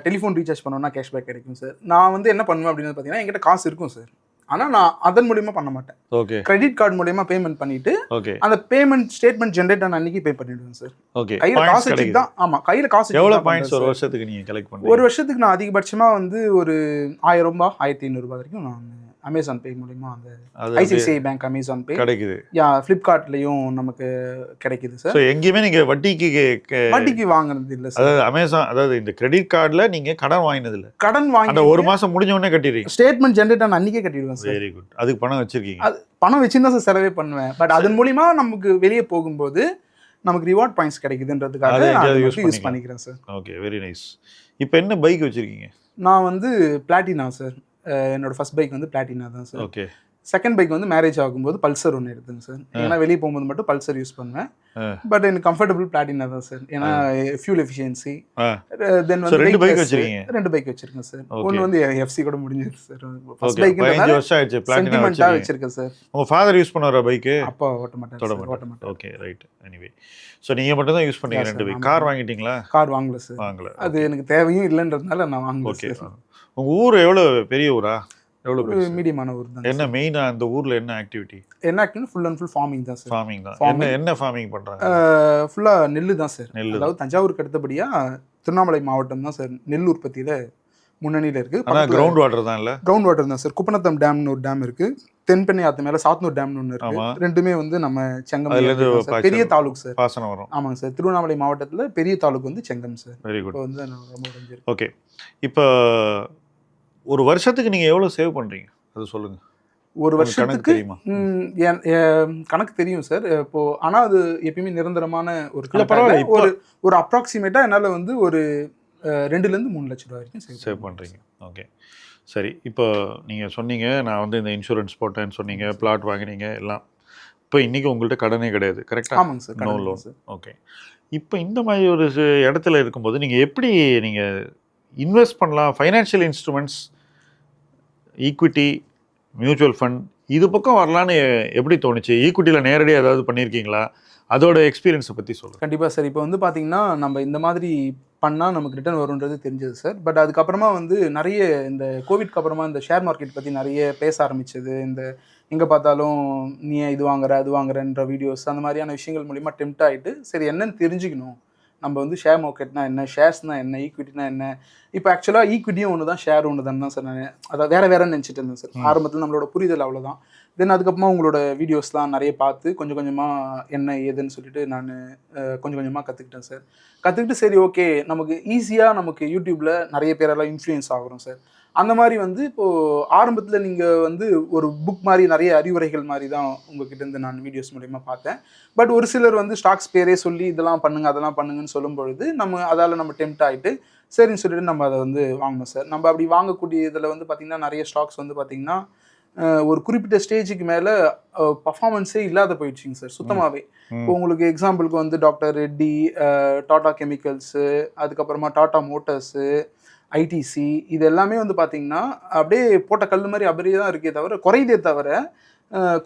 [SPEAKER 2] டெலிஃபோன் ரீசார்ஜ் பண்ணணும்னா கேஷ்பேக் கிடைக்கும் சார். நான் வந்து என்ன பண்ணுவேன் அப்படின்னு பார்த்தீங்கன்னா, என்கிட்ட காசு இருக்கும் சார். ஆனால் நான் அதன் மூலியமா பண்ண மாட்டேன்.
[SPEAKER 1] ஓகே.
[SPEAKER 2] கிரெடிட் கார்டு மூலியமா பேமெண்ட் பண்ணிட்டு
[SPEAKER 1] ஓகே
[SPEAKER 2] அந்த பேமெண்ட் ஸ்டேட்மெண்ட் ஜென்ரேட் ஆன அன்னைக்கு பே பண்ணிடுவேன் சார்.
[SPEAKER 1] ஓகே.
[SPEAKER 2] கையில காசு வச்சுட்டு தான். ஆமா, கையில காசு.
[SPEAKER 1] எவ்வளவு பாயிண்ட்ஸ் ஒரு வருஷத்துக்கு நீங்க கலெக்ட் பண்ணுவீங்க?
[SPEAKER 2] ஒரு வருஷத்துக்கு நான் அதிகபட்சமா வந்து ஒரு 1000 ரூபாய் 1500 வரைக்கும் நான் அமேசான் பே மூலியமா அந்த ஐசிஐசிஐ பேங்க் அமேசான் பே
[SPEAKER 1] கிடைக்குது.
[SPEAKER 2] ஃப்ளிப்கார்ட்லயும் நமக்கு கிடைக்குது சார்.
[SPEAKER 1] ஸோ எங்கேயுமே நீங்க
[SPEAKER 2] வட்டிக்கு வாங்குறது இல்லை சார்.
[SPEAKER 1] அதாவது அமேசான், அதாவது இந்த கிரெடிட் கார்டில் நீங்க கடன் வாங்கினது இல்லை.
[SPEAKER 2] கடன் வாங்கி
[SPEAKER 1] அந்த ஒரு மாசம் முடிஞ்ச உடனே கட்டிடுறீங்க.
[SPEAKER 2] ஸ்டேட்மெண்ட் ஜென்ரேட் ஆன அன்னைக்கே கட்டிடுவேன் சார்.
[SPEAKER 1] Very good. அதுக்கு பணம் வச்சிருக்கீங்க?
[SPEAKER 2] அது பணம் வச்சுருந்தா சார் செலவே பண்ணுவேன். பட் அதன் மூலியமா நமக்கு வெளியே போகும்போது நமக்கு ரிவார்ட் பாயிண்ட்ஸ் கிடைக்குதுன்றதுக்காக யூஸ் பண்ணிக்கிறேன் சார்.
[SPEAKER 1] Okay, very nice. இப்போ என்ன பைக் வச்சிருக்கீங்க?
[SPEAKER 2] நான் வந்து பிளாட்டினா சார். என்னோட ஃபர்ஸ்ட் பைக் வந்து பிளாட்டினா தான் சார்.
[SPEAKER 1] ஓகே.
[SPEAKER 2] செகண்ட் பைக் வந்து மேரேஜ் ஆகும்போது பல்சர் ஒன்று எடுத்துங்க சார். ஏன்னா வெளியே போகும்போது மட்டும் பல்சர் யூஸ் பண்ணுவேன். பட் எனக்கு கம்ஃபர்டபுள் பிளாட்டினா தான் சார். ஏன்னா ஃபியூல் எஃபிஷியன்சி. தென் வந்து 2 பைக் வச்சிருக்கீங்க? 2 பைக் வச்சிருக்கேன் சார். ஒன்று வந்து எஃப்சி கூட முடிஞ்சிருக்கு சார். ஃபர்ஸ்ட் பைக் 15 வருஷம் ஆயிடுச்சு பிளாட்டினா வச்சிருக்கேன் சார்.
[SPEAKER 1] உங்க ஃபாதர் யூஸ் பண்ணுற பைக்?
[SPEAKER 2] அப்பா ஓட்ட மாட்டார்.
[SPEAKER 1] Okay, right. எனிவே, ஸோ நீங்க மட்டும் தான் யூஸ் பண்ணீங்க 2 பைக். கார் வாங்கிட்டீங்களா?
[SPEAKER 2] கார் வாங்கல சார். வாங்கல. அது எனக்கு தேவையும் இல்லைன்றதுனால நான் வாங்கல.
[SPEAKER 1] ஓகே. உங்க ஊர் எவ்வளவு பெரிய ஊரா? எவ்வளவு
[SPEAKER 2] மீடியமான ஊர் தான்.
[SPEAKER 1] என்ன மெயினா அந்த ஊர்ல என்ன ஆக்டிவிட்டி?
[SPEAKER 2] என்ன activity? Full and full farming தான் சார்.
[SPEAKER 1] ஃபார்மிங் தான். என்ன ஃபார்மிங் பண்றாங்க?
[SPEAKER 2] ஃபுல்லா நெல்லு தான் சார். அதாவது தஞ்சாவூருக்கு அடுத்தபடியா திருவண்ணாமலை மாவட்டம் தான் சார் நெல் உற்பத்தியில முன்னணியில இருக்கு.
[SPEAKER 1] ஆனா கிரவுண்ட் வாட்டர் தான் இல்ல?
[SPEAKER 2] கிரவுண்ட் வாட்டர் தான் சார். குப்பநத்தம் டேம்னு ஒரு டேம் இருக்கு. தென்பெண்ணை ஆத்து மேல சாத்தனூர் டேம்னு ஒன்று இருக்கு. ரெண்டுமே வந்து நம்ம செங்கம் பெரிய தாலுக் சார்.
[SPEAKER 1] பாசனம் வரும்.
[SPEAKER 2] ஆமாங்க சார். திருவண்ணாமலை மாவட்டத்துல பெரிய தாலுக் வந்து செங்கம் சார்.
[SPEAKER 1] Very good.
[SPEAKER 2] வந்து ரொம்ப.
[SPEAKER 1] ஓகே. இப்போ ஒரு வருஷத்துக்கு நீங்க எவ்வளவு சேவ் பண்றீங்க அது சொல்லுங்க.
[SPEAKER 2] ஒரு வருஷத்துக்கு கணக்கு தெரியும் சார். இப்போ ஆனா அது எப்பயுமே நிரந்தரமான ஒரு அப்ராக்சிமேட்டா என்னால வந்து ஒரு 2 ல இருந்து 3 லட்சம் ரூபாய் வரைக்கும் சேவ் பண்றீங்க.
[SPEAKER 1] ஓகே, சரி. இப்போ நீங்கள் சொன்னீங்க நான் வந்து இந்த இன்சூரன்ஸ் போட்டேன்னு சொன்னீங்க, பிளாட் வாங்கினீங்க எல்லாம். இப்போ இன்றைக்கி உங்கள்கிட்ட கடனே கிடையாது, கரெக்டாக?
[SPEAKER 2] ஆமாங்க சார்.
[SPEAKER 1] No loan. ஓகே. இப்போ இந்த மாதிரி ஒரு இடத்துல இருக்கும்போது நீங்கள் எப்படி நீங்கள் இன்வெஸ்ட் பண்ணலாம்? Financial instruments, equity, mutual fund, இது பக்கம் வரலான்னு எப்படி தோணுச்சு? ஈக்விட்டியில் நேரடியாக ஏதாவது பண்ணியிருக்கீங்களா? அதோட எக்ஸ்பீரியன்ஸை பற்றி சொல்லுங்கள்.
[SPEAKER 2] கண்டிப்பாக சார். இப்போ வந்து பார்த்தீங்கன்னா நம்ம இந்த மாதிரி பண்ணால் நமக்கு ரிட்டர்ன் வரும்ன்றது தெரிஞ்சது சார். பட் அதுக்கப்புறமா வந்து நிறைய இந்த கோவிட்க்கு அப்புறமா இந்த ஷேர் மார்க்கெட் பற்றி நிறைய பேச ஆரம்பிச்சது. இந்த எங்கே பார்த்தாலும் நீ இது வாங்குற அது வாங்குறன்ற வீடியோஸ் அந்த மாதிரியான விஷயங்கள் மூலிமா டெம்ப்ட் ஆகிட்டு சரி என்னன்னு தெரிஞ்சுக்கணும். நம்ம வந்து ஷேர் மார்க்கெட்னா என்ன, ஷேர்ஸ்னா என்ன, ஈக்விட்டினா என்ன. இப்போ ஆக்சுவலாக ஈக்விட்டியும் ஒன்று தான், ஷேர் ஒன்று தான் சார். நான் அதை வேறு நினச்சிட்டு இருந்தேன் சார். ஆரம்பத்தில் நம்மளோட புரிதல் அவ்வளோதான். தென் அதுக்கப்புறமா உங்களோட வீடியோஸ்லாம் நிறைய பார்த்து கொஞ்சம் கொஞ்சமாக என்ன ஏதுன்னு சொல்லிட்டு நான் கொஞ்சம் கொஞ்சமாக கற்றுக்கிட்டேன் சார். கற்றுக்கிட்டு சரி ஓகே நமக்கு ஈஸியாக நமக்கு யூடியூப்பில் நிறைய பேரெல்லாம் இன்ஃப்ளூயன்ஸ் ஆகிறோம் சார். அந்த மாதிரி வந்து இப்போது ஆரம்பத்தில் நீங்கள் வந்து ஒரு புக் மாதிரி நிறைய அறிவுரைகள் மாதிரி தான் உங்ககிட்டேருந்து நான் வீடியோஸ் மூலிமா பார்த்தேன். பட் ஒரு சிலர் வந்து ஸ்டாக்ஸ் பேரே சொல்லி இதெல்லாம் பண்ணுங்கள் அதெல்லாம் பண்ணுங்கன்னு சொல்லும் பொழுது அதால் நம்ம டெம்ப்ட் ஆகிட்டு சரின்னு சொல்லிட்டு நம்ம அதை வந்து வாங்கணும் சார். நம்ம அப்படி வாங்கக்கூடிய இதில் வந்து பார்த்திங்கன்னா நிறைய ஸ்டாக்ஸ் வந்து பார்த்திங்கன்னா ஒரு குறிப்பிட்ட ஸ்டேஜுக்கு மேலே பர்ஃபார்மன்ஸே இல்லாத போயிடுச்சிங்க சார் சுத்தமாகவே. இப்போ உங்களுக்கு எக்ஸாம்பிளுக்கு வந்து டாக்டர் ரெட்டி, டாடா கெமிக்கல்ஸு, அதுக்கப்புறமா டாடா மோட்டர்ஸு, ஐடிசி, இது எல்லாமே வந்து பார்த்தீங்கன்னா அப்படியே போட்ட கல் மாதிரி அப்படியே தான் இருக்கே தவிர குறையுதே தவிர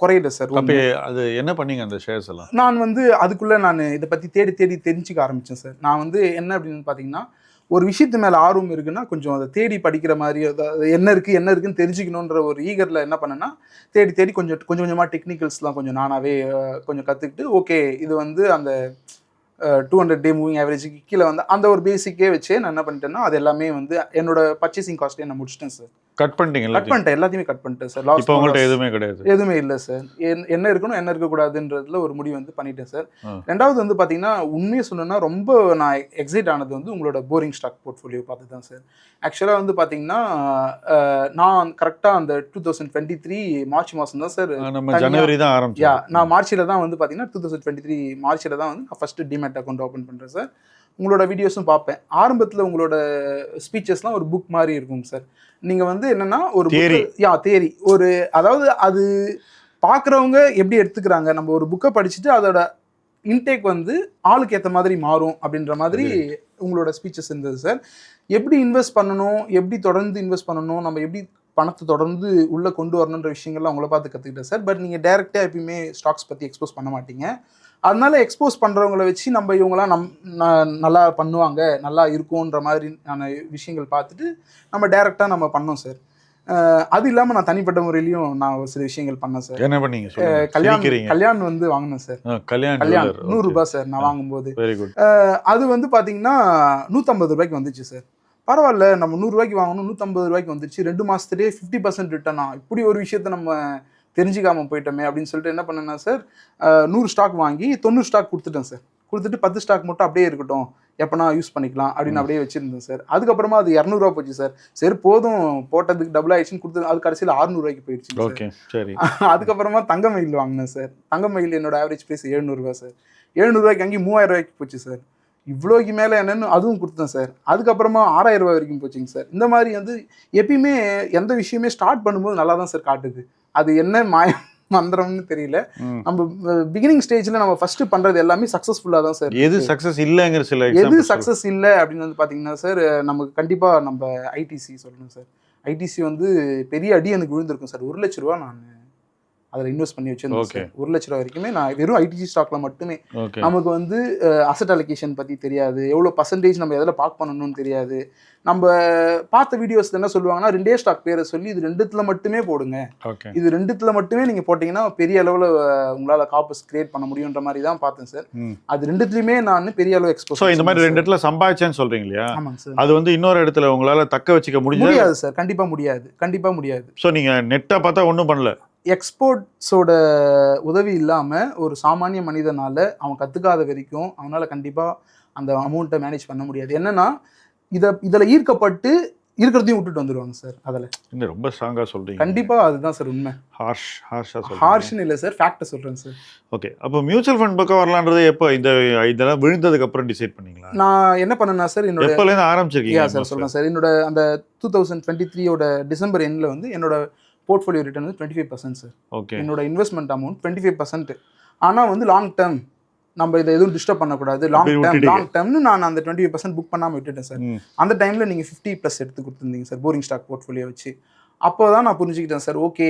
[SPEAKER 2] குறையில சார்.
[SPEAKER 1] அது என்ன பண்ணீங்க அந்த ஷேர்ஸ் எல்லாம்?
[SPEAKER 2] நான் வந்து அதுக்குள்ளே நான் இதை பற்றி தேடி தெரிஞ்சுக்க ஆரம்பித்தேன் சார். நான் வந்து என்ன அப்படின்னு பார்த்தீங்கன்னா ஒரு விஷயத்து மேலே ஆர்வம் இருக்குன்னா கொஞ்சம் அதை தேடி படிக்கிற மாதிரி என்ன இருக்குன்னு தெரிஞ்சுக்கணுன்ற ஒரு ஈகரில் என்ன பண்ணேன்னா தேடி கொஞ்சம் கொஞ்சமாக டெக்னிக்கல்ஸ்லாம் கொஞ்சம் நானாகவே கொஞ்சம் கற்றுக்கிட்டு ஓகே இது வந்து அந்த 200 டே மூவிங் ஆவரேஜுக்கு கீழே வந்து அந்த ஒரு பேசிக்கே வச்சே நான் என்ன பண்ணிட்டேன்னா அது எல்லாமே வந்து என்னோட பர்ச்சேசிங் காஸ்ட்டே நான் முடிச்சிட்டேன் சார்.
[SPEAKER 1] கட் பண்ணிட்டேன்
[SPEAKER 2] எல்லாத்தையுமே கட் பண்ணிட்டேன் சார்.
[SPEAKER 1] இப்போ உங்கள்கிட்ட எதுவுமே கிடையாது?
[SPEAKER 2] எதுவுமே இல்லை சார். என்ன இருக்கணும் என்ன இருக்கக்கூடாதுன்றதுல ஒரு முடிவு வந்து பண்ணிட்டேன் சார். ரெண்டாவது வந்து பார்த்தீங்கன்னா உண்மையை சொல்லணும்னா ரொம்ப நான் எக்ஸைட் ஆனது வந்து உங்களோட போரிங் ஸ்டாக் போர்ட்ஃபோலியோ பார்த்து தான் சார். ஆக்சுவலாக வந்து பார்த்தீங்கன்னா நான் கரெக்டாக அந்த 2023 மார்ச் மாதம் தான் சார்.
[SPEAKER 1] ஜனவரி தான் ஆரம்பிச்சேன்.
[SPEAKER 2] நான் மார்ச்சில் தான் வந்து பார்த்தீங்கன்னா 2023 மார்ச்சில் தான் வந்து நான் ஃபஸ்ட்டு டிமேட் அக்கௌண்ட் ஓப்பன் பண்ணுறேன் சார். உங்களோட வீடியோஸும் பார்ப்பேன். ஆரம்பத்தில் உங்களோட ஸ்பீச்சஸ்லாம் ஒரு புக் மாதிரி இருக்கும் சார். நீங்கள் வந்து என்னென்னா ஒரு தேரி ஒரு அதாவது அது பார்க்குறவங்க எப்படி எடுத்துக்கிறாங்க, நம்ம ஒரு புக்கை படிச்சுட்டு அதோட இன்டேக் வந்து ஆளுக்கு ஏற்ற மாதிரி மாறும் அப்படின்ற மாதிரி உங்களோட ஸ்பீச்சஸ் இருந்தது சார். எப்படி இன்வெஸ்ட் பண்ணணும், எப்படி தொடர்ந்து இன்வெஸ்ட் பண்ணணும், நம்ம எப்படி பணத்தை தொடர்ந்து உள்ளே கொண்டு வரணுன்ற விஷயங்கள்லாம் உங்களை பார்த்து கற்றுக்கிட்டேன் சார். பட் நீங்கள் டைரெக்டாக எப்பயுமே ஸ்டாக்ஸ் பற்றி எக்ஸ்போஸ் பண்ண மாட்டீங்க. அதனால எக்ஸ்போஸ் பண்ணுறவங்கள வச்சு நம்ம இவங்களாம் நல்லா பண்ணுவாங்க நல்லா இருக்கும்ன்ற மாதிரியான விஷயங்கள் பார்த்துட்டு நம்ம டைரெக்டாக நம்ம பண்ணோம் சார். அது இல்லாமல் நான் தனிப்பட்ட முறையிலையும் நான் ஒரு சில விஷயங்கள் பண்ணேன் சார்.
[SPEAKER 1] என்ன பண்ணீங்க?
[SPEAKER 2] கல்யாணம் வந்து வாங்கினேன் சார். கல்யாணம் ₹100 சார் நான் வாங்கும்போது.
[SPEAKER 1] Very good.
[SPEAKER 2] அது வந்து பார்த்தீங்கன்னா ₹150 வந்துச்சு சார். பரவாயில்ல, நம்ம ₹100 வாங்கணும், ₹150 வந்துச்சு, 2 மாதத்துலேயே 50% ரிட்டர்னா, இப்படி ஒரு விஷயத்த நம்ம தெரிஞ்சுக்காம போயிட்டோமே அப்படின்னு சொல்லிட்டு என்ன பண்ணேன்னா சார், 100 ஸ்டாக் வாங்கி 90 ஸ்டாக் கொடுத்துட்டேன் சார். கொடுத்துட்டு 10 ஸ்டாக் மட்டும் அப்படியே இருக்கட்டும், எப்போனா யூஸ் பண்ணிக்கலாம் அப்படின்னு அப்படியே வச்சுருந்தேன் சார். அதுக்கப்புறமா அது ₹200 போச்சு சார். சரி போதும், போட்டதுக்கு டபுள் ஆயிடுச்சுன்னு கொடுத்து அது கடைசியில் ₹600 போயிடுச்சு.
[SPEAKER 1] ஓகே சரி.
[SPEAKER 2] அதுக்கப்புறமா தங்க மயில் வாங்கினேன் சார். தங்க மயில் என்னோட ஆவரேஜ் ப்ரைஸ் ₹700 சார். ₹700 வாங்கி ₹3000 போச்சு சார். இவ்வளோக்கு மேலே என்னென்னு அதுவும் கொடுத்தேன் சார். அதுக்கப்புறமா ₹6000 வரைக்கும் போச்சுங்க சார். இந்த மாதிரி வந்து எப்பயுமே எந்த விஷயமே ஸ்டார்ட் பண்ணும்போது நல்லா தான் சார் காட்டுது. அது என்ன மந்திரம்னு தெரியல. நம்ம பிகினிங் ஸ்டேஜ்ல நம்ம ஃபர்ஸ்ட் பண்றது எல்லாமே சக்சஸ்ஃபுல்லா தான் சார்.
[SPEAKER 1] எது சக்சஸ் இல்லைங்கிற சில
[SPEAKER 2] எது சக்சஸ் இல்லை அப்படின்னு வந்து பாத்தீங்கன்னா சார், நமக்கு கண்டிப்பா நம்ம ஐடிசி சொல்லணும் சார். ஐடிசி வந்து பெரிய அடி எனக்கு விழுந்திருக்கும் சார். ₹1,00,000 நான் அதில் இன்வெஸ்ட் பண்ணி வச்சிருந்தேன் சார். ₹1,00,000 வரைக்குமே நான் வெறும் ஐடிசி ஸ்டாக்ல மட்டுமே. நமக்கு வந்து அசெட் அலோகேஷன் பத்தி தெரியாது, எவ்வளோ பர்சன்டேஜ் நம்ம எதில் பார்க் பண்ணணும்னு தெரியாது. நம்ம பார்த்த வீடியோஸ் என்ன சொல்லுவாங்கன்னா, 2 ஸ்டாக் பேரை சொல்லி இது 2த்துல மட்டுமே போடுங்க, இது 2த்துல மட்டுமே நீங்க போட்டீங்கன்னா பெரிய அளவில் உங்களால் காப்பஸ் கிரியேட் பண்ண முடியுன்ற மாதிரி தான் பார்த்தேன் சார். அது 2த்துலையுமே நான் பெரிய அளவு எக்ஸ்போஸ்.
[SPEAKER 1] ஸோ இந்த மாதிரி 2 இடத்துல சம்பாதிச்சேன்னு சொல்றீங்க இல்லையா?
[SPEAKER 2] ஆமாங்க சார்.
[SPEAKER 1] அது வந்து இன்னொரு இடத்துல உங்களால தக்க வச்சுக்க
[SPEAKER 2] முடியாது சார். கண்டிப்பா முடியாது, கண்டிப்பா முடியாது.
[SPEAKER 1] ஸோ நீங்க நெட்டா பார்த்தா ஒன்றும் பண்ணல.
[SPEAKER 2] எக்ஸ்போர்ட்ஸோட உதவி இல்லாமல் ஒரு சாமானிய மனிதனால் அவன் கற்றுக்காத வரைக்கும் அவனால் கண்டிப்பாக அந்த அமௌண்ட்டை மேனேஜ் பண்ண முடியாது. என்னன்னா இதில் ஈர்க்கப்பட்டு இருக்கிறதையும் விட்டுட்டு வந்துடுவாங்க சார். அதில்
[SPEAKER 1] இன்னும் ரொம்ப ஸ்ட்ராங்காக சொல்கிறீங்க.
[SPEAKER 2] கண்டிப்பாக அதுதான் சார் உண்மை. ஹார்ஷ்னு இல்லை சார், ஃபேக்டை சொல்கிறேன் சார்.
[SPEAKER 1] ஓகே, அப்போ மியூச்சுவல் ஃபண்ட் பக்கம் வரலான்றது எப்போ இதெல்லாம் விழுந்ததுக்கு அப்புறம் டிசைட் பண்ணீங்களா?
[SPEAKER 2] நான் என்ன பண்ணேன்னா சார், என்னோட
[SPEAKER 1] எப்போலேருந்து ஆரம்பிச்சிருக்கீங்க
[SPEAKER 2] சார் சொல்கிறேன் சார். என்னோட அந்த 2023 டிசம்பர் எண்டில் வந்து என்னோட போர்ட்ஃபோலியோ ரிட்டர்ன் வந்து 25% சார்.
[SPEAKER 1] ஓகே.
[SPEAKER 2] என்னோட இன்வெஸ்ட்மெண்ட் அமௌண்ட் 25%. ஆனால் வந்து லாங் டேர்ம் நம்ம இதை எதுவும் டிஸ்டர்ப் பண்ணக்கூடாது, லாங் டேர்ம்னு நான் அந்த 25% புக் பண்ணாமல் விட்டுட்டேன் சார். அந்த டைமில் நீங்கள் 50+ எடுத்து கொடுத்துருந்தீங்க சார் போரிங் ஸ்டாக் போர்ட்ஃபோலியோ வச்சு. அப்போ தான் நான் புரிஞ்சுக்கிட்டேன் சார், ஓகே